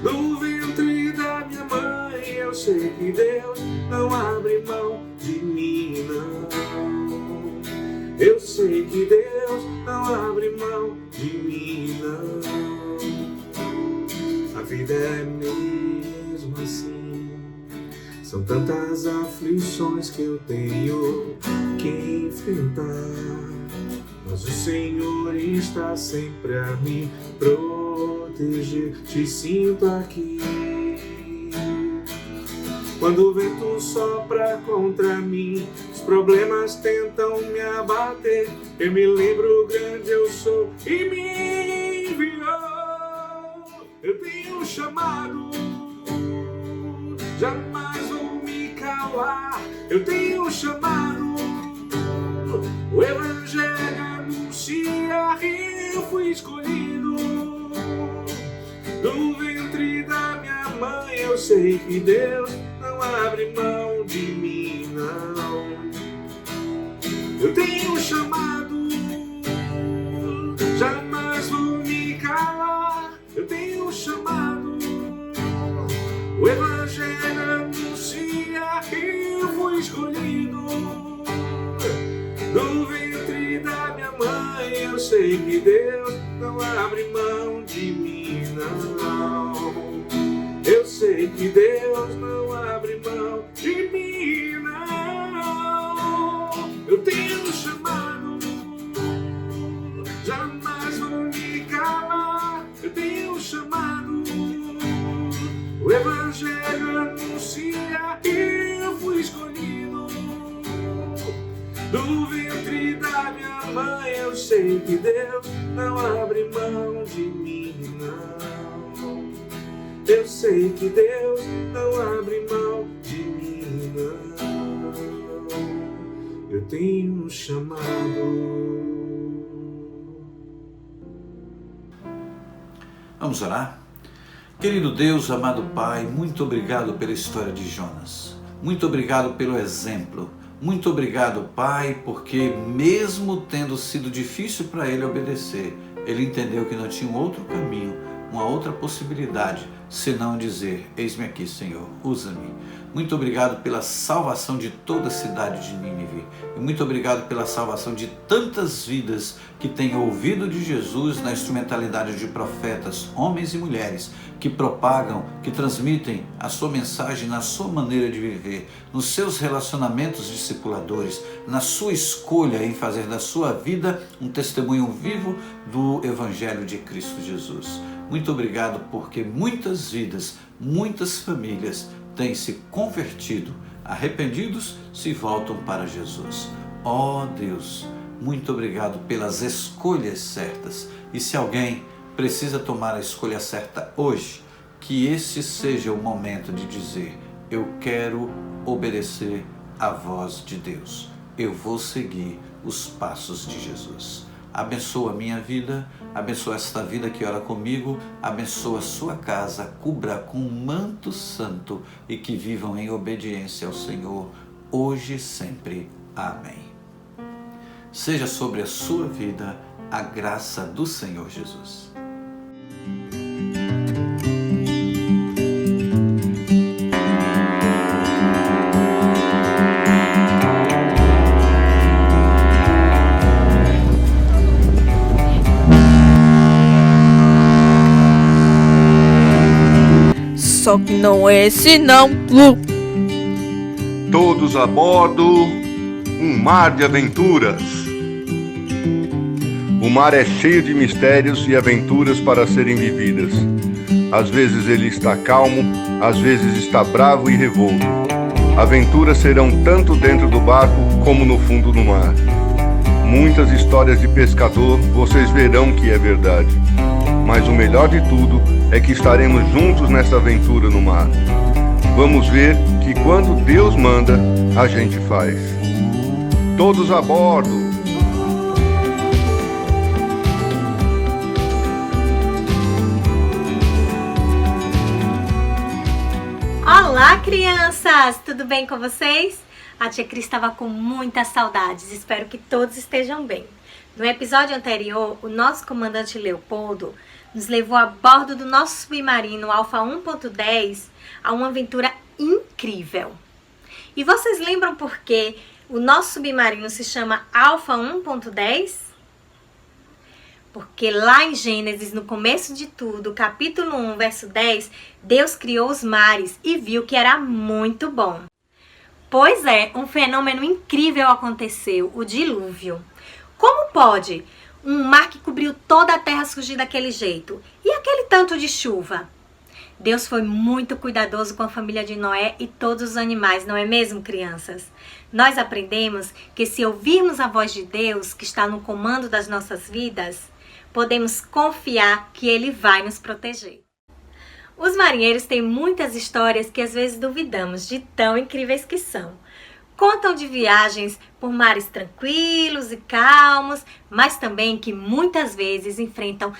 B: no ventre da minha mãe. Eu sei que Deus não abre mão de mim, não. Eu sei que Deus não abre mão de mim, não. A vida é mesmo assim, são tantas aflições que eu tenho que enfrentar. Mas o Senhor está sempre a me proteger, te sinto aqui. Quando o vento sopra contra mim, os problemas tentam me abater. Eu me lembro grande eu sou e me enviou. Eu tenho um chamado, jamais vou me calar. Eu tenho um chamado, o Evangelho anuncia. Eu fui escolhido do ventre da minha mãe. Eu sei que Deus não abre mão de mim, não. Eu tenho um chamado, jamais vou me calar. Eu tenho um chamado, o Evangelho anuncia. Eu fui escolhido do ventre da minha mãe. Eu sei que Deus não abre mão de mim, não. Eu sei que Deus não abre mão de mim, não. Eu tenho um chamado, jamais vou me calar. Eu tenho um chamado, o Evangelho anuncia. Eu fui escolhido do ventre da minha mãe. Eu sei que Deus não abre mão de mim, não. Eu sei que Deus não abre mão de mim, não. Eu tenho um chamado.
C: Vamos orar? Querido Deus, amado Pai, muito obrigado pela história de Jonas. Muito obrigado pelo exemplo. Muito obrigado, Pai, porque mesmo tendo sido difícil para ele obedecer, ele entendeu que não tinha um outro caminho, uma outra possibilidade, senão dizer: eis-me aqui, Senhor, usa-me. Muito obrigado pela salvação de toda a cidade de Nínive. E muito obrigado pela salvação de tantas vidas que têm ouvido de Jesus na instrumentalidade de profetas, homens e mulheres, que propagam, que transmitem a sua mensagem na sua maneira de viver, nos seus relacionamentos discipuladores, na sua escolha em fazer da sua vida um testemunho vivo do Evangelho de Cristo Jesus. Muito obrigado porque muitas vidas, muitas famílias têm se convertido, arrependidos, se voltam para Jesus. Ó Deus, muito obrigado pelas escolhas certas. E se alguém precisa tomar a escolha certa hoje, que esse seja o momento de dizer: eu quero obedecer à voz de Deus. Eu vou seguir os passos de Jesus. Abençoa a minha vida, abençoa esta vida que ora comigo, abençoa a sua casa, cubra com um manto santo e que vivam em obediência ao Senhor, hoje e sempre. Amém. Seja sobre a sua vida a graça do Senhor Jesus.
A: Só que não é esse não, Lu.
D: Todos a bordo, um mar de aventuras. O mar é cheio de mistérios e aventuras para serem vividas. Às vezes ele está calmo, às vezes está bravo e revolto. Aventuras serão tanto dentro do barco como no fundo do mar. Muitas histórias de pescador vocês verão que é verdade. Mas o melhor de tudo é que estaremos juntos nessa aventura no mar. Vamos ver que quando Deus manda, a gente faz. Todos a bordo!
E: Olá, crianças! Tudo bem com vocês? A tia Cris estava com muitas saudades, espero que todos estejam bem. No episódio anterior, o nosso comandante Leopoldo nos levou a bordo do nosso submarino Alfa 1.10 a uma aventura incrível. E vocês lembram por que o nosso submarino se chama Alfa 1.10? Porque lá em Gênesis, no começo de tudo, capítulo 1, verso 10, Deus criou os mares e viu que era muito bom. Pois é, um fenômeno incrível aconteceu, o dilúvio. Como pode um mar que cobriu toda a terra surgir daquele jeito? E aquele tanto de chuva? Deus foi muito cuidadoso com a família de Noé e todos os animais, não é mesmo, crianças? Nós aprendemos que se ouvirmos a voz de Deus, que está no comando das nossas vidas, podemos confiar que Ele vai nos proteger. Os marinheiros têm muitas histórias que às vezes duvidamos de tão incríveis que são. Contam de viagens por mares tranquilos e calmos, mas também que muitas vezes enfrentam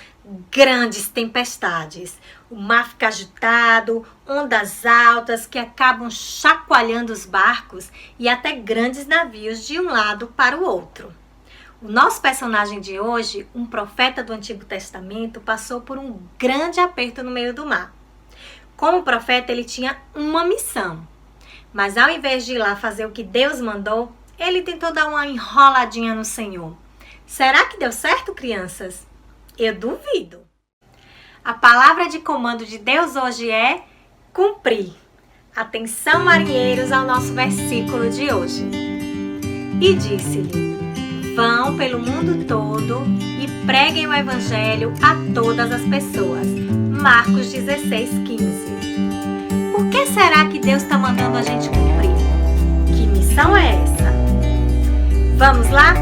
E: grandes tempestades. O mar fica agitado, ondas altas que acabam chacoalhando os barcos e até grandes navios de um lado para o outro. O nosso personagem de hoje, um profeta do Antigo Testamento, passou por um grande aperto no meio do mar. Como profeta, ele tinha uma missão. Mas ao invés de ir lá fazer o que Deus mandou, ele tentou dar uma enroladinha no Senhor. Será que deu certo, crianças? Eu duvido. A palavra de comando de Deus hoje é cumprir. Atenção, marinheiros, ao nosso versículo de hoje. E disse-lhe: vão pelo mundo todo e preguem o evangelho a todas as pessoas. Marcos 16:15. Por que será que Deus está mandando a gente cumprir? Que missão é essa? Vamos lá?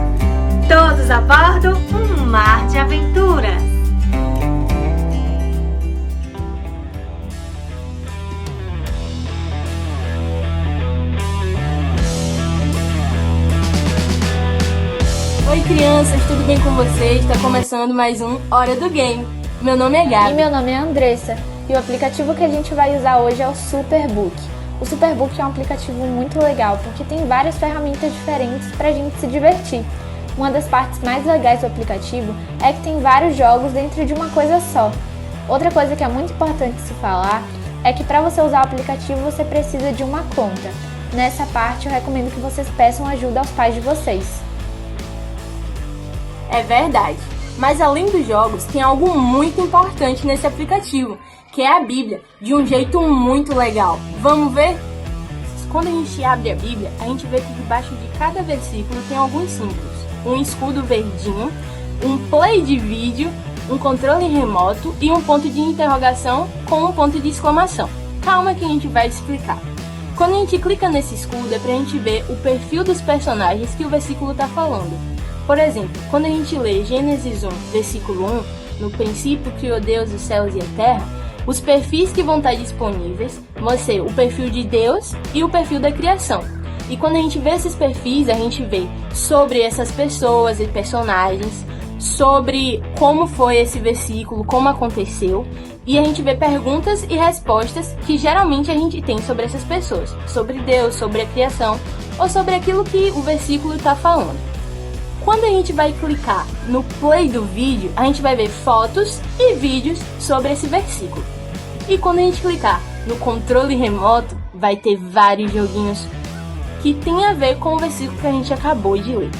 E: Todos a bordo, um mar de aventuras!
F: Oi crianças, tudo bem com vocês? Está começando mais um Hora do Game. Meu nome é Gabi.
G: E meu nome é Andressa. E o aplicativo que a gente vai usar hoje é o Superbook. O Superbook é um aplicativo muito legal porque tem várias ferramentas diferentes para a gente se divertir. Uma das partes mais legais do aplicativo é que tem vários jogos dentro de uma coisa só. Outra coisa que é muito importante se falar é que para você usar o aplicativo você precisa de uma conta. Nessa parte eu recomendo que vocês peçam ajuda aos pais de vocês.
F: É verdade, mas além dos jogos tem algo muito importante nesse aplicativo, que é a Bíblia, de um jeito muito legal. Vamos ver? Quando a gente abre a Bíblia, a gente vê que debaixo de cada versículo tem alguns símbolos. Um escudo verdinho, um play de vídeo, um controle remoto e um ponto de interrogação com um ponto de exclamação. Calma que a gente vai explicar. Quando a gente clica nesse escudo é pra gente ver o perfil dos personagens que o versículo está falando. Por exemplo, quando a gente lê Gênesis 1, versículo 1, no princípio criou Deus os céus e a terra, os perfis que vão estar disponíveis vão ser o perfil de Deus e o perfil da criação. E quando a gente vê esses perfis, a gente vê sobre essas pessoas e personagens, sobre como foi esse versículo, como aconteceu, e a gente vê perguntas e respostas que geralmente a gente tem sobre essas pessoas, sobre Deus, sobre a criação, ou sobre aquilo que o versículo está falando. Quando a gente vai clicar no play do vídeo, a gente vai ver fotos e vídeos sobre esse versículo. E quando a gente clicar no controle remoto, vai ter vários joguinhos que tem a ver com o versículo que a gente acabou de ler.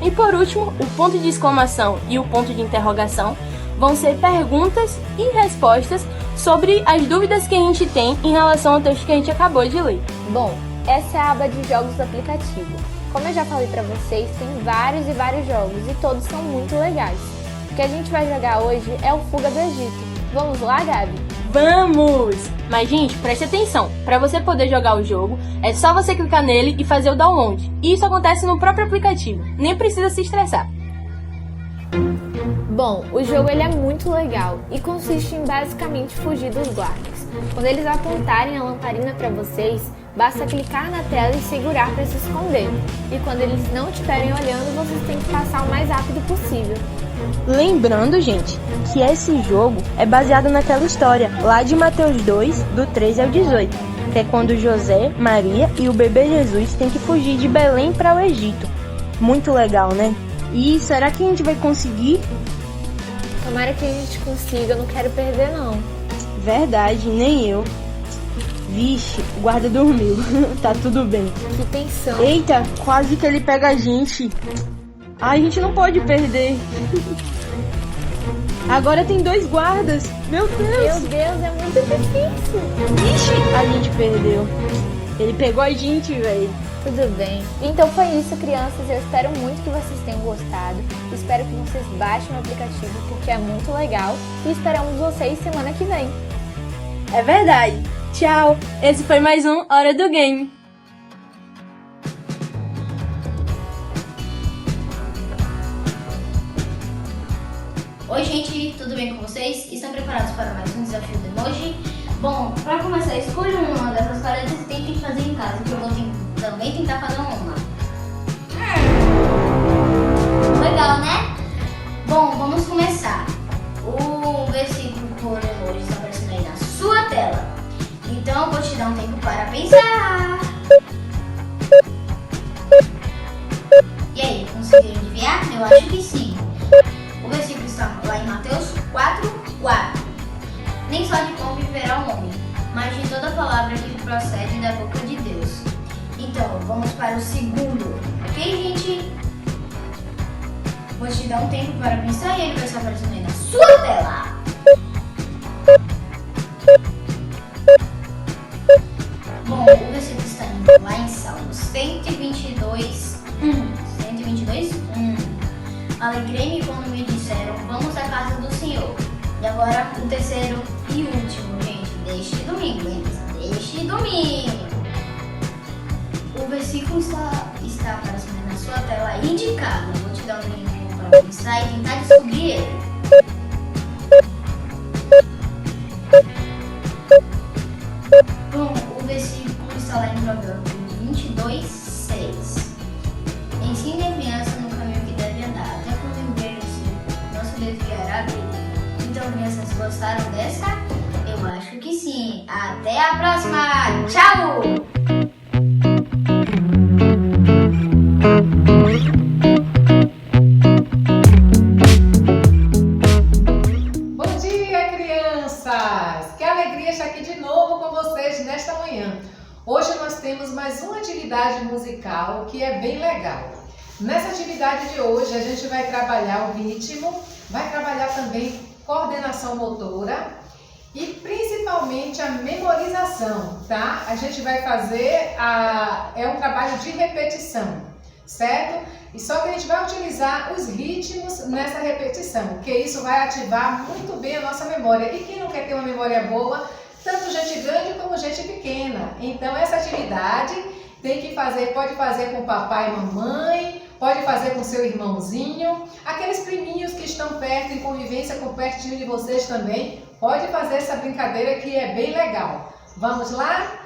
F: E por último, o ponto de exclamação e o ponto de interrogação vão ser perguntas e respostas sobre as dúvidas que a gente tem em relação ao texto que a gente acabou de ler.
G: Bom, essa é a aba de jogos do aplicativo. Como eu já falei pra vocês, tem vários e vários jogos e todos são muito legais. O que a gente vai jogar hoje é o Fuga do Egito. Vamos lá, Gabi?
F: Vamos! Mas, gente, preste atenção. Para você poder jogar o jogo, é só você clicar nele e fazer o download. E isso acontece no próprio aplicativo. Nem precisa se estressar.
G: Bom, o jogo ele é muito legal e consiste em basicamente fugir dos guardas. Quando eles apontarem a lamparina para vocês, basta clicar na tela e segurar para se esconder. E quando eles não estiverem olhando, vocês têm que passar o mais rápido possível.
H: Lembrando, gente, que esse jogo é baseado naquela história lá de Mateus 2, do 13 ao 18, que é quando José, Maria e o bebê Jesus têm que fugir de Belém para o Egito. Muito legal, né? E será que a gente vai conseguir?
G: Tomara que a gente consiga, eu não quero perder não.
H: Verdade, nem eu. Vixe, o guarda dormiu. Tá tudo bem.
G: Que tensão.
H: Eita, quase que ele pega a gente. Ai, a gente não pode perder. Agora tem 2 guardas. Meu Deus.
G: Meu Deus, é muito difícil.
H: Ixi, a gente perdeu. Ele pegou a gente, velho.
G: Tudo bem. Então foi isso, crianças. Eu espero muito que vocês tenham gostado. Espero que vocês baixem o aplicativo porque é muito legal. E esperamos vocês semana que vem.
F: É verdade. Tchau. Esse foi mais um Hora do Game.
I: Oi gente, tudo bem com vocês? Estão preparados para mais um desafio do emoji? Bom, para começar, escolham uma dessas caretas e tentem fazer em casa, que eu vou também tentar fazer uma. Legal, né? Bom, vamos começar. O versículo por emoji está aparecendo aí na sua tela. Então eu vou te dar um tempo para pensar. E aí, conseguiram adivinhar? Eu acho que sim. O versículo está lá em Mateus 4:4. Nem só de pão viverá o homem, mas de toda palavra que procede da boca de Deus. Então, vamos para o segundo, ok, gente? Vou te dar um tempo para pensar e ele vai estar aparecendo aí na sua tela. Bom, o versículo está indo lá em Salmos 122. 122:1. Alegrei-me quando me disseram, vamos à casa do Senhor. E agora o terceiro e último, gente, deste domingo, hein? Deste domingo. O versículo está aparecendo na sua tela indicado. Vou te dar um tempo para pensar e tentar descobrir ele. Bom, o versículo está lá em Provérbios 22:6. Ensine a criança no caminho que deve andar, até quando envelhecer, não se desviará dele. Então, crianças, gostaram dessa? Eu acho que sim. Até a próxima! Tchau!
J: Bom dia, crianças! Que alegria estar aqui de novo com vocês nesta manhã. Hoje nós temos mais uma atividade musical que é bem legal. Nessa atividade de hoje a gente vai trabalhar o ritmo, vai trabalhar também coordenação motora e principalmente a memorização, tá? A gente vai fazer um trabalho de repetição, certo? E só que a gente vai utilizar os ritmos nessa repetição, porque isso vai ativar muito bem a nossa memória. E quem não quer ter uma memória boa, tanto gente grande como gente pequena. Então essa atividade tem que fazer, pode fazer com papai e mamãe, pode fazer com seu irmãozinho, aqueles priminhos que estão perto, em convivência com pertinho de vocês também, pode fazer essa brincadeira que é bem legal. Vamos lá?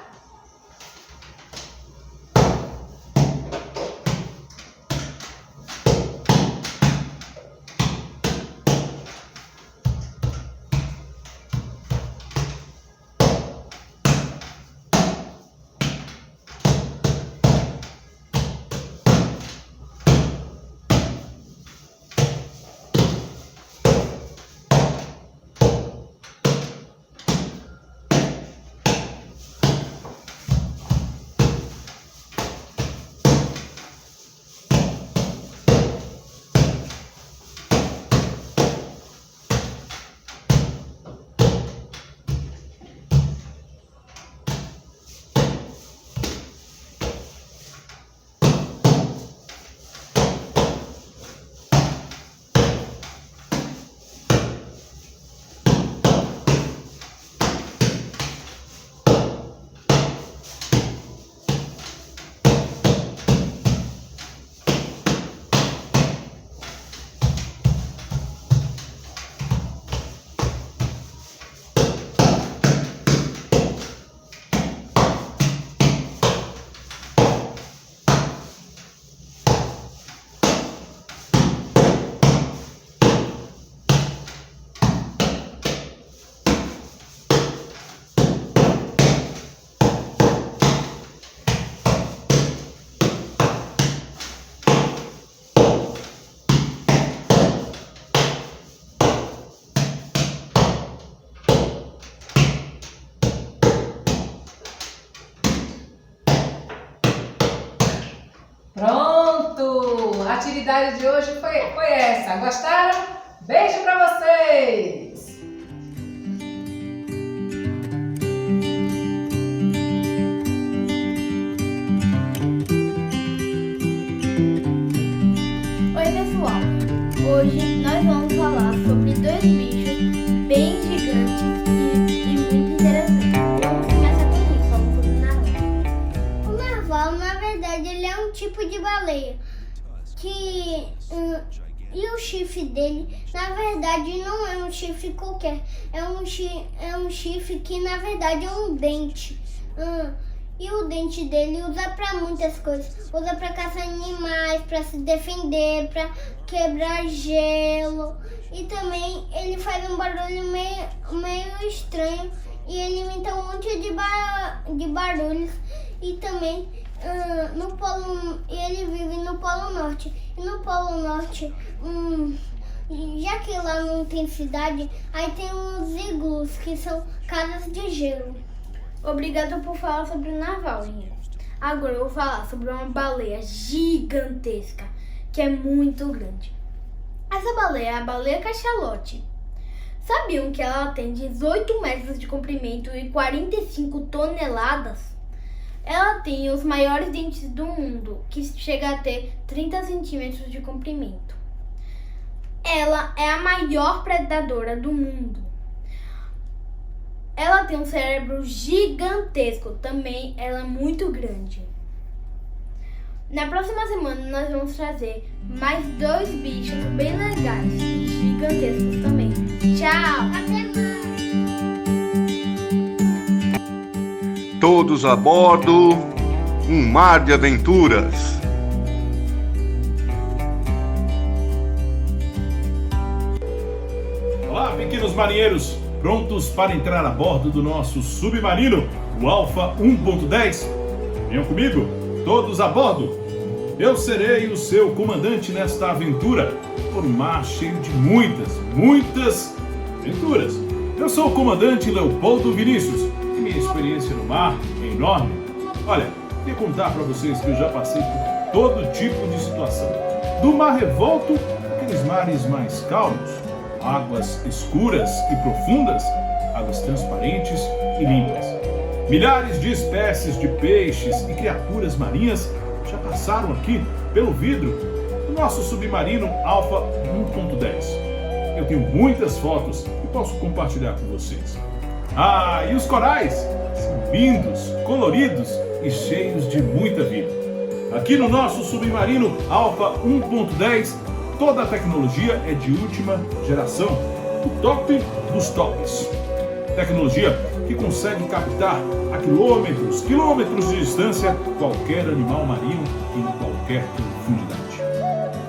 J: Pronto! A atividade de hoje foi essa. Gostaram? Beijo pra vocês!
I: Oi pessoal, hoje nós vamos falar sobre dois bichos bem gigantes e muito interessantes. tipo de baleia. E o chifre dele, na verdade, não é um chifre qualquer. É um chifre que, na verdade, é um dente. E o dente dele usa pra muitas coisas. Usa pra caçar animais, pra se defender, pra quebrar gelo. E também ele faz um barulho meio estranho. E ele imita um monte de barulhos. E também ele vive no Polo Norte. E no Polo Norte, já que lá não tem cidade, aí tem uns iglus, que são casas de gelo.
K: Obrigada por falar sobre o narval, Inês. Agora eu vou falar sobre uma baleia gigantesca, que é muito grande. Essa baleia é a baleia cachalote. Sabiam que ela tem 18 metros de comprimento e 45 toneladas? Ela tem os maiores dentes do mundo, que chega a ter 30 centímetros de comprimento. Ela é a maior predadora do mundo. Ela tem um cérebro gigantesco, também ela é muito grande. Na próxima semana nós vamos trazer mais 2 bichos bem legais e gigantescos também. Tchau! Até mais!
D: Todos a bordo, um mar de aventuras.
L: Olá, pequenos marinheiros! Prontos para entrar a bordo do nosso submarino, o Alfa 1.10? Venham comigo, todos a bordo! Eu serei o seu comandante nesta aventura, por um mar cheio de muitas aventuras. Eu sou o comandante Leopoldo Vinícius e minha experiência no mar é enorme. Olha, queria contar para vocês que eu já passei por todo tipo de situação. Do mar revolto, aqueles mares mais calmos, águas escuras e profundas, águas transparentes e limpas. Milhares de espécies de peixes e criaturas marinhas já passaram aqui pelo vidro do nosso submarino Alfa 1.10. Eu tenho muitas fotos e posso compartilhar com vocês. E os corais são lindos, coloridos e cheios de muita vida. Aqui no nosso submarino Alfa 1.10, toda a tecnologia é de última geração, o top dos tops. Tecnologia que consegue captar a quilômetros de distância qualquer animal marinho em qualquer profundidade.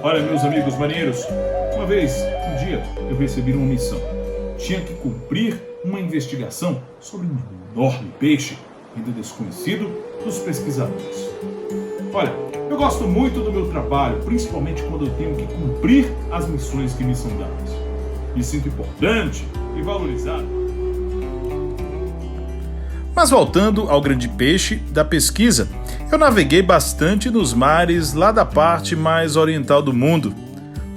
L: Olha, meus amigos marinheiros, um dia eu recebi uma missão. Tinha que cumprir uma investigação sobre um enorme peixe ainda desconhecido dos pesquisadores. Olha, eu gosto muito do meu trabalho, principalmente quando eu tenho que cumprir as missões que me são dadas. Me sinto importante e valorizado.
M: Mas voltando ao grande peixe da pesquisa, eu naveguei bastante nos mares lá da parte mais oriental do mundo.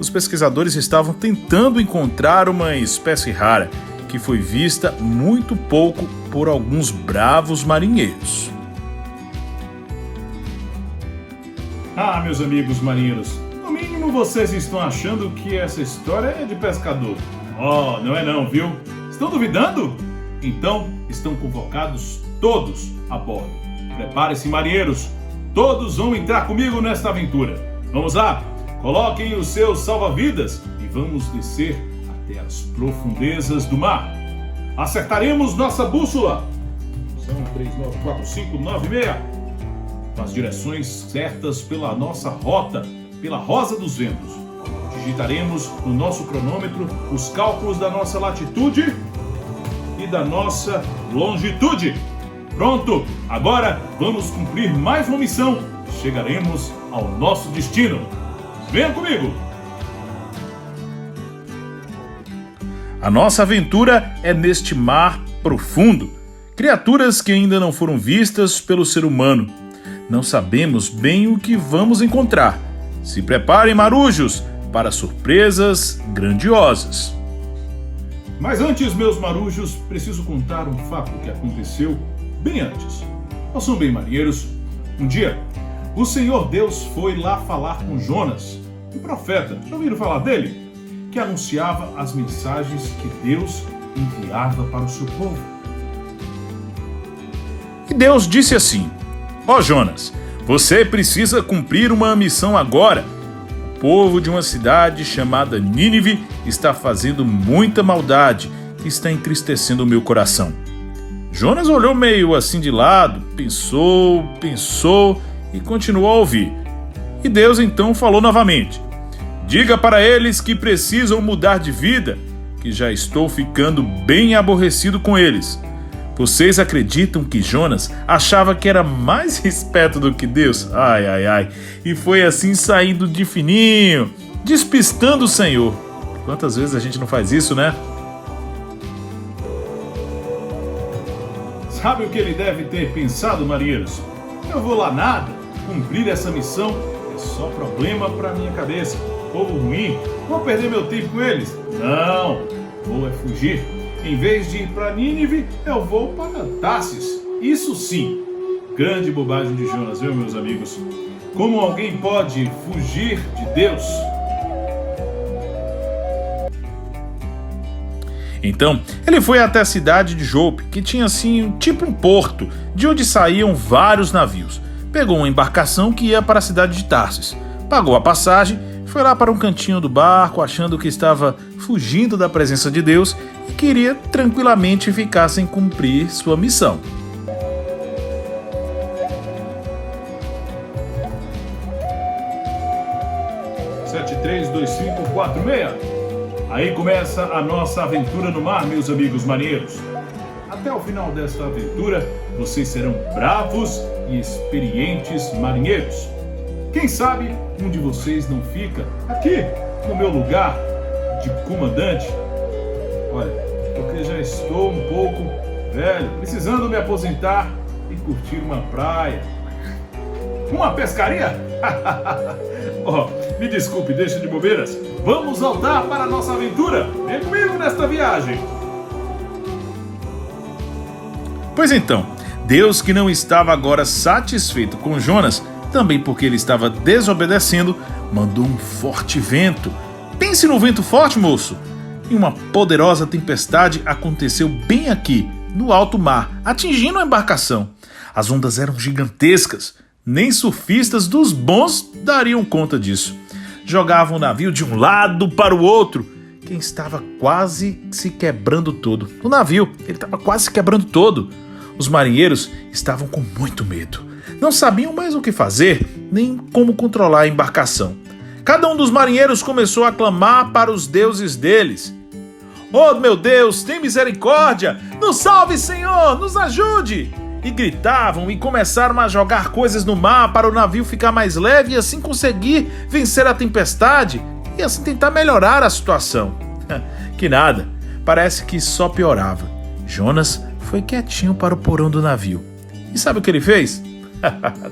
M: Os pesquisadores estavam tentando encontrar uma espécie rara, que foi vista muito pouco por alguns bravos marinheiros.
L: Meus amigos marinheiros, no mínimo vocês estão achando que essa história é de pescador. Não é não, viu? Estão duvidando? Então, estão convocados todos a bordo. Preparem-se, marinheiros. Todos vão entrar comigo nesta aventura. Vamos lá, coloquem os seus salva-vidas e vamos descer até as profundezas do mar. Acertaremos nossa bússola. São 3945996. As direções certas pela nossa rota, pela Rosa dos Ventos. Digitaremos no nosso cronômetro os cálculos da nossa latitude e da nossa longitude. Pronto! Agora vamos cumprir mais uma missão e chegaremos ao nosso destino. Venha comigo!
M: A nossa aventura é neste mar profundo. Criaturas que ainda não foram vistas pelo ser humano. Não sabemos bem o que vamos encontrar. Se preparem, marujos, para surpresas grandiosas.
L: Mas antes, meus marujos, preciso contar um fato que aconteceu bem antes. Nós somos bem marinheiros. Um dia, o Senhor Deus foi lá falar com Jonas, o profeta. Já ouviram falar dele? Que anunciava as mensagens que Deus enviava para o seu povo.
M: E Deus disse assim: Jonas, Você precisa cumprir uma missão agora. O povo de uma cidade chamada Nínive está fazendo muita maldade e está entristecendo o meu coração. Jonas olhou meio assim de lado, pensou e continuou a ouvir. E Deus então falou novamente: diga para eles que precisam mudar de vida, que já estou ficando bem aborrecido com eles. Vocês acreditam que Jonas achava que era mais esperto do que Deus? Ai. E foi assim saindo de fininho, despistando o Senhor. Quantas vezes a gente não faz isso, né?
L: Sabe o que ele deve ter pensado, marinheiros? Eu vou lá nada, cumprir essa missão é só problema pra minha cabeça. Povo ruim, vou perder meu tempo com eles? Não, vou fugir. Em vez de ir para Nínive, eu vou para Tarsis. Isso sim, grande bobagem de Jonas, viu, meus amigos? Como alguém pode fugir de Deus?
M: Então, ele foi até a cidade de Jope, que tinha assim tipo um porto, de onde saíam vários navios. Pegou uma embarcação que ia para a cidade de Tarsis, pagou a passagem, foi lá para um cantinho do barco, achando que estava fugindo da presença de Deus e queria tranquilamente ficar sem cumprir sua missão.
L: Aí começa a nossa aventura no mar, meus amigos marinheiros. Até o final desta aventura, vocês serão bravos e experientes marinheiros. Quem sabe um de vocês não fica aqui no meu lugar de comandante? Olha, porque já estou um pouco velho, precisando me aposentar e curtir uma praia. Uma pescaria? Me desculpe, deixa de bobeiras. Vamos voltar para a nossa aventura. Vem comigo nesta viagem.
M: Pois então, Deus, que não estava agora satisfeito com Jonas, também porque ele estava desobedecendo, mandou um forte vento. Pense no vento forte, moço! E uma poderosa tempestade aconteceu bem aqui, no alto mar, atingindo a embarcação. As ondas eram gigantescas. Nem surfistas dos bons dariam conta disso. Jogavam o navio de um lado para o outro. Quem estava quase se quebrando todo. O navio, ele estava quase se quebrando todo. Os marinheiros estavam com muito medo. Não sabiam mais o que fazer, nem como controlar a embarcação. Cada um dos marinheiros começou a clamar para os deuses deles. Oh, meu Deus, tem misericórdia! Nos salve, Senhor! Nos ajude! E gritavam e começaram a jogar coisas no mar para o navio ficar mais leve e assim conseguir vencer a tempestade e assim tentar melhorar a situação. Que nada, parece que só piorava. Jonas foi quietinho para o porão do navio. E sabe o que ele fez?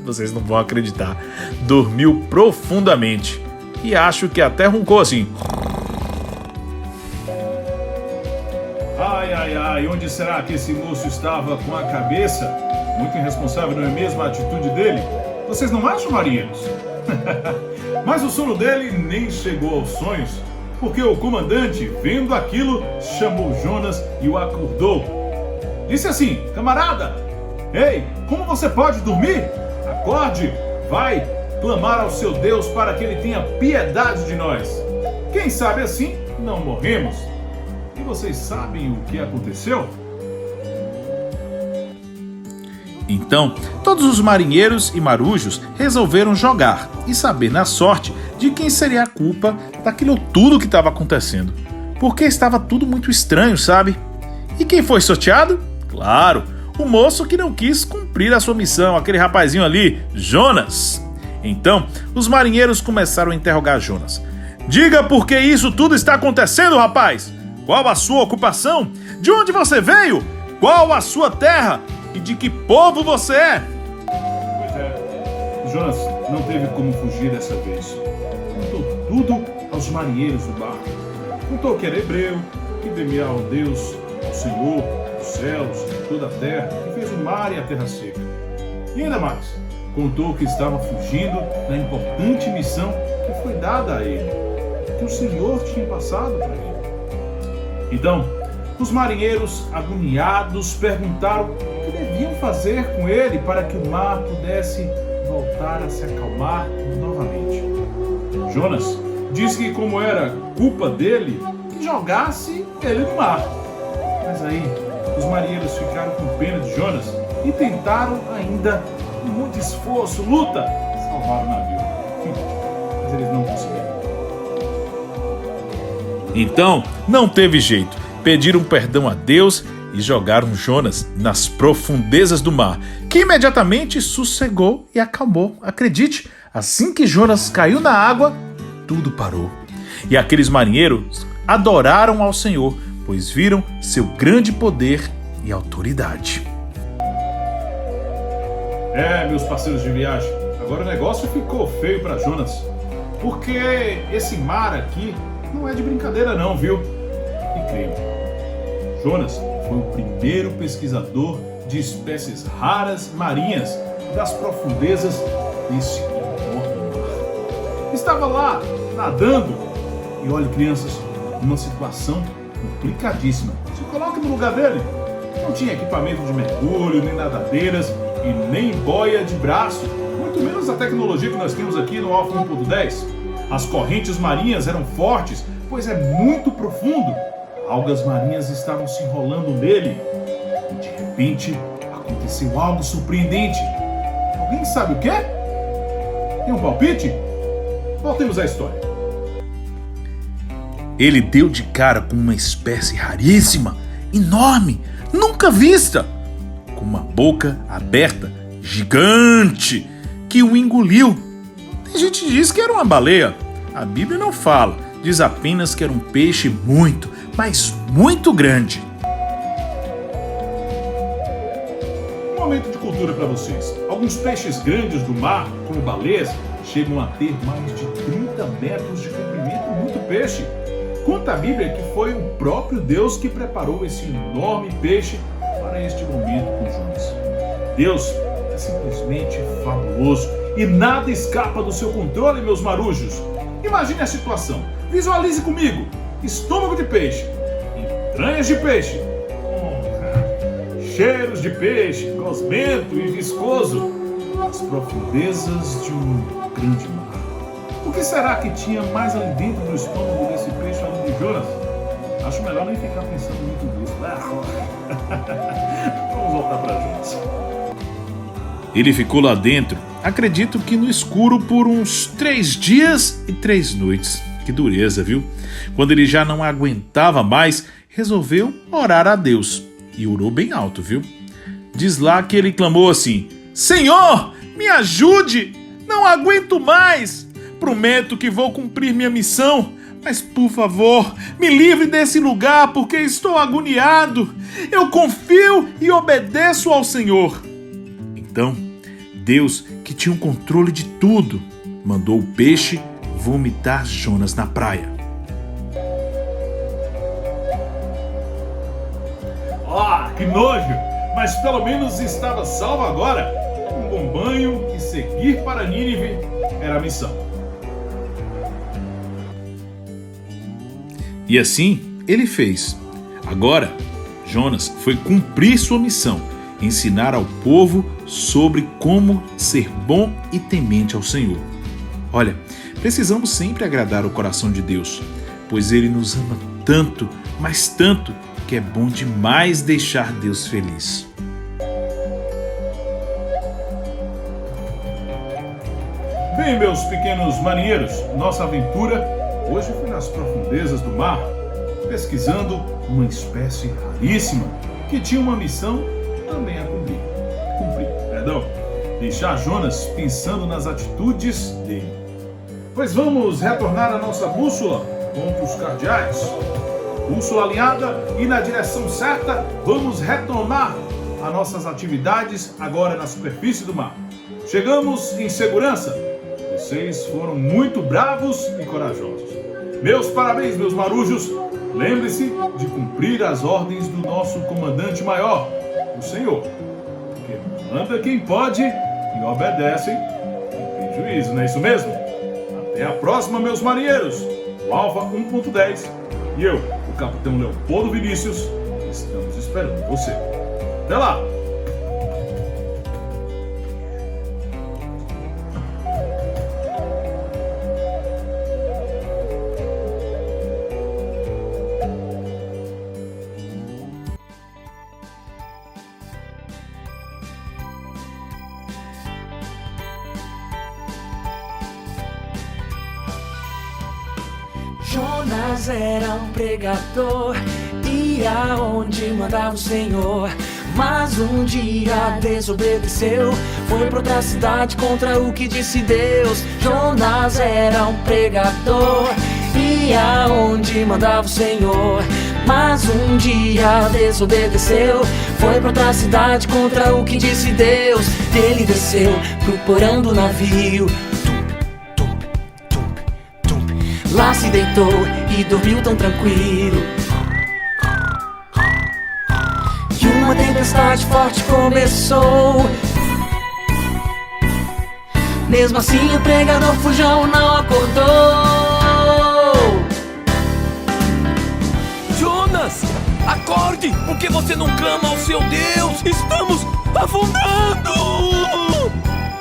M: Vocês não vão acreditar. Dormiu profundamente e acho que até roncou assim.
L: Ai, onde será que esse moço estava com a cabeça? Muito irresponsável, não é mesmo a atitude dele? Vocês não acham, marinheiros? Mas o sono dele nem chegou aos sonhos, porque o comandante, vendo aquilo, chamou Jonas e o acordou. Disse assim: camarada, ei, como você pode dormir? Acorde, vai clamar ao seu Deus para que ele tenha piedade de nós. Quem sabe assim não morremos. E vocês sabem o que aconteceu?
M: Então, todos os marinheiros e marujos resolveram jogar e saber na sorte de quem seria a culpa daquilo tudo que estava acontecendo. Porque estava tudo muito estranho, sabe? E quem foi sorteado? Claro, o moço que não quis cumprir a sua missão, aquele rapazinho ali, Jonas. Então, os marinheiros começaram a interrogar Jonas. Diga por que isso tudo está acontecendo, rapaz? Qual a sua ocupação? De onde você veio? Qual a sua terra? E de que povo você é?
L: Pois é, Jonas não teve como fugir dessa vez. Contou tudo aos marinheiros do barco. Contou que era hebreu, que temia ao Deus, ao Senhor, os céus, toda a terra, que fez o mar e a terra seca. E ainda mais, contou que estava fugindo da importante missão que foi dada a ele, que o Senhor tinha passado para ele. Então, os marinheiros, agoniados, perguntaram o que deviam fazer com ele para que o mar pudesse voltar a se acalmar novamente. Jonas disse que, como era culpa dele, que jogasse ele no mar. Mas aí os marinheiros ficaram com pena de Jonas e tentaram ainda, com muito esforço, luta, salvar o navio. Mas eles não conseguiram.
M: Então, não teve jeito. Pediram perdão a Deus e jogaram Jonas nas profundezas do mar, que imediatamente sossegou e acalmou. Acredite, assim que Jonas caiu na água, tudo parou. E aqueles marinheiros adoraram ao Senhor, pois viram seu grande poder e autoridade.
L: Meus parceiros de viagem, agora o negócio ficou feio para Jonas, porque esse mar aqui não é de brincadeira não, viu? E creio, Jonas foi o primeiro pesquisador de espécies raras marinhas das profundezas desse enorme mar. Estava lá, nadando, e olhe, crianças, uma situação complicadíssima. Se coloque no lugar dele. Não tinha equipamento de mergulho, nem nadadeiras e nem boia de braço, muito menos a tecnologia que nós temos aqui no Alfa 1.10. As correntes marinhas eram fortes, pois é muito profundo. Algas marinhas estavam se enrolando nele. E de repente, aconteceu algo surpreendente. Alguém sabe o que é? Tem um palpite? Voltemos à história.
M: Ele deu de cara com uma espécie raríssima, enorme, nunca vista, com uma boca aberta, gigante, que o engoliu. Tem gente que diz que era uma baleia. A Bíblia não fala, diz apenas que era um peixe muito, mas muito grande.
L: Um momento de cultura para vocês. Alguns peixes grandes do mar, como baleias, chegam a ter mais de 30 metros de comprimento, muito peixe. Conta a Bíblia que foi o próprio Deus que preparou esse enorme peixe para este momento com Jonas. Deus é simplesmente fabuloso e nada escapa do seu controle, meus marujos. Imagine a situação. Visualize comigo. Estômago de peixe, entranhas de peixe, cheiros de peixe, gosmento e viscoso, as profundezas de um grande mar. O que será que tinha mais ali dentro do estômago desse peixe além de Jonas? Acho melhor nem ficar pensando muito nisso. Vamos voltar para Jonas.
M: Ele ficou lá dentro, acredito que no escuro, por uns 3 dias e 3 noites. Que dureza, viu? Quando ele já não aguentava mais, resolveu orar a Deus. E orou bem alto, viu? Diz lá que ele clamou assim: Senhor, me ajude! Não aguento mais! Prometo que vou cumprir minha missão, mas por favor, me livre desse lugar porque estou agoniado. Eu confio e obedeço ao Senhor. Então, Deus, que tinha o controle de tudo, mandou o peixe vomitar Jonas na praia.
L: Que nojo! Mas pelo menos estava salvo agora. Um bom banho e seguir para Nínive era a missão.
M: E assim ele fez. Agora, Jonas foi cumprir sua missão, ensinar ao povo sobre como ser bom e temente ao Senhor. Olha, precisamos sempre agradar o coração de Deus, pois Ele nos ama tanto, mas tanto, que é bom demais deixar Deus feliz.
L: Bem, meus pequenos marinheiros, nossa aventura hoje foi nas profundezas do mar, pesquisando uma espécie raríssima que tinha uma missão também a cumprir. Deixar Jonas pensando nas atitudes dele. Pois vamos retornar à nossa bússola, pontos cardeais. Bússola alinhada e na direção certa, vamos retomar as nossas atividades agora na superfície do mar. Chegamos em segurança. Vocês foram muito bravos e corajosos. Meus parabéns, meus marujos. Lembre-se de cumprir as ordens do nosso comandante maior, o Senhor. Porque manda quem pode e obedecem quem tem juízo, não é isso mesmo? Até a próxima, meus marinheiros. O Alfa 1.10 e eu, o Capitão Leopoldo Vinícius, estamos esperando você. Até lá!
N: Jonas era um pregador, ia onde mandava o Senhor. Mas um dia desobedeceu, foi pra outra cidade contra o que disse Deus. Jonas era um pregador, ia onde mandava o Senhor. Mas um dia desobedeceu, foi pra outra cidade contra o que disse Deus. Ele desceu pro porão do navio, lá se deitou e dormiu tão tranquilo. E uma tempestade forte começou. Mesmo assim o pregador fujão não acordou.
O: Jonas, acorde! Por que você não clama ao seu Deus? Estamos afundando!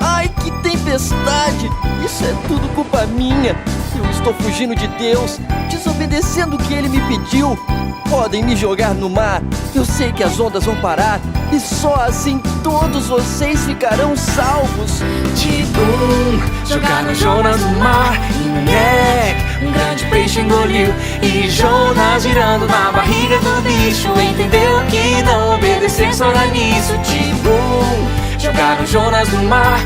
P: Ai, que tempestade! Isso é tudo culpa minha. Eu estou fugindo de Deus, desobedecendo o que Ele me pediu. Podem me jogar no mar, eu sei que as ondas vão parar, e só assim todos vocês ficarão salvos.
N: Jogaram Jonas no mar, e um grande peixe engoliu. E Jonas girando na barriga do bicho, entendeu que não obedecer só dá nisso. Jogaram Jonas no mar,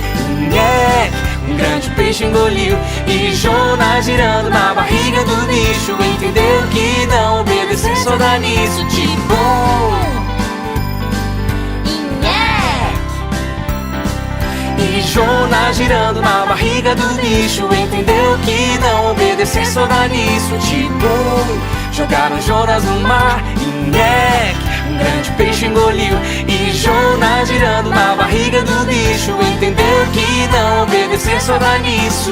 N: um grande peixe engoliu. E Jonas girando na barriga do bicho, entendeu que não obedecer só dá nisso. E Jonas girando na barriga do bicho, entendeu que não obedecer só dá nisso. Jogaram Jonas no mar, um grande peixe engoliu. E Jonas girando na barriga do bicho, entendeu que não obedecer só dá nisso.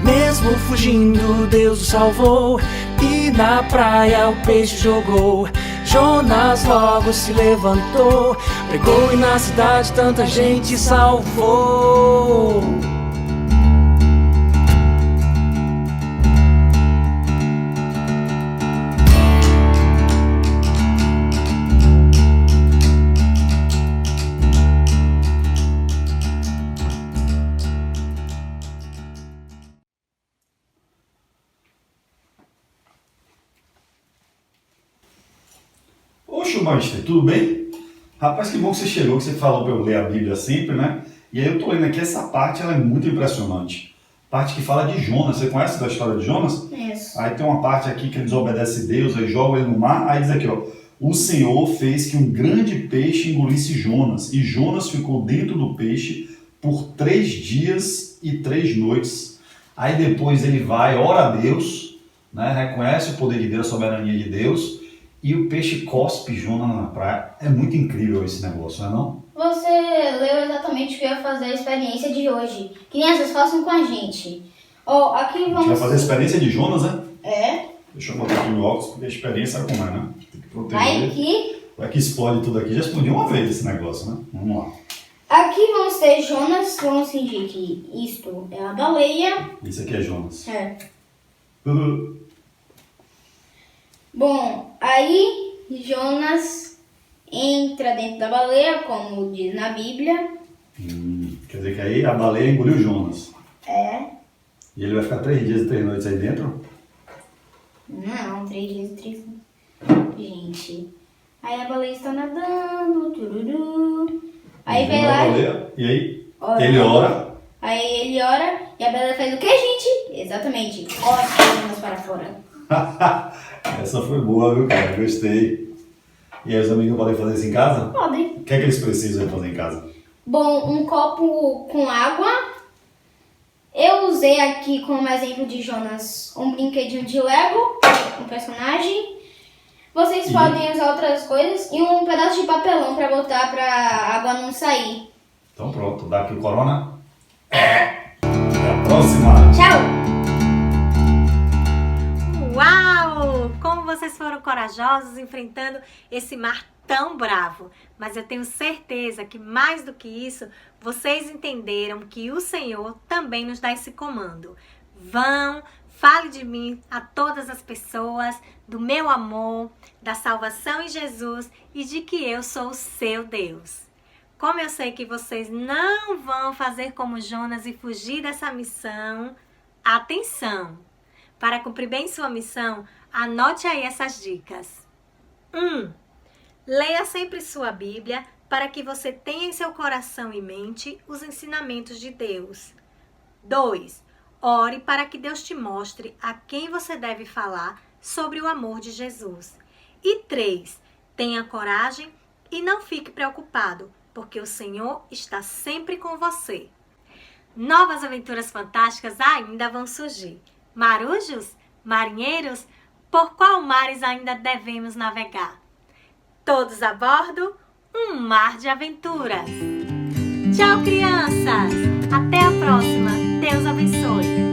N: Mesmo fugindo, Deus o salvou, e na praia o peixe jogou. Jonas logo se levantou, pregou e na cidade tanta gente salvou.
L: Oxe, Magister, tudo bem? Rapaz, que bom que você chegou, que você falou para eu ler a Bíblia sempre, né? E aí eu tô lendo aqui, essa parte ela é muito impressionante. Parte que fala de Jonas, você conhece da história de Jonas?
I: Isso.
L: Aí tem uma parte aqui que ele desobedece a Deus, aí joga ele no mar, aí diz aqui, ó: o Senhor fez que um grande peixe engolisse Jonas, e Jonas ficou dentro do peixe por 3 dias e 3 noites. Aí depois ele vai, ora a Deus, né? Reconhece o poder de Deus, a soberania de Deus, e o peixe cospe Jonas na praia. É muito incrível esse negócio, não é não?
I: Você leu exatamente o que eu ia fazer a experiência de hoje. Crianças, façam com a gente. Ó, aqui vamos...
L: A gente vai fazer a experiência de Jonas, né?
I: É.
L: Deixa eu botar aqui no óculos, porque a experiência é como é, né? Tem que proteger. Vai que explode tudo aqui. Já explodiu uma vez esse negócio, né? Vamos lá.
I: Aqui vamos ter Jonas, vamos fingir que isto é a baleia.
L: Isso aqui é Jonas.
I: É. Bom, aí Jonas entra dentro da baleia, como diz na Bíblia.
L: Quer dizer que aí a baleia engoliu Jonas.
I: É.
L: E ele vai ficar 3 dias e 3 noites aí dentro?
I: Não, 3 dias e 3 noites. Gente. Aí a baleia está nadando, tururu. Aí vai lá.
L: E aí? Ele ora.
I: Aí ele ora e a baleia faz o que, gente? Exatamente. Cospe Jonas para fora.
L: Essa foi boa, viu, cara? Gostei. E aí os amigos podem fazer isso em casa?
I: Podem.
L: O que é que eles precisam fazer em casa?
I: Bom, um copo com água. Eu usei aqui como exemplo de Jonas um brinquedinho de Lego, um personagem. Vocês podem usar outras coisas e um pedaço de papelão para botar para a água não sair.
L: Então pronto, dá aqui o Corona. Até a próxima.
I: Tchau!
E: Uau! Como vocês foram corajosos enfrentando esse mar tão bravo. Mas eu tenho certeza que mais do que isso, vocês entenderam que o Senhor também nos dá esse comando. Vão, fale de mim a todas as pessoas, do meu amor, da salvação em Jesus e de que eu sou o seu Deus. Como eu sei que vocês não vão fazer como Jonas e fugir dessa missão, Atenção! Para cumprir bem sua missão, anote aí essas dicas. 1. Leia sempre sua Bíblia para que você tenha em seu coração e mente os ensinamentos de Deus. 2. Ore para que Deus te mostre a quem você deve falar sobre o amor de Jesus. E 3. Tenha coragem e não fique preocupado, porque o Senhor está sempre com você. Novas aventuras fantásticas ainda vão surgir. Marujos? Marinheiros? Por qual mares ainda devemos navegar? Todos a bordo? Um mar de aventuras! Tchau, crianças! Até a próxima! Deus abençoe!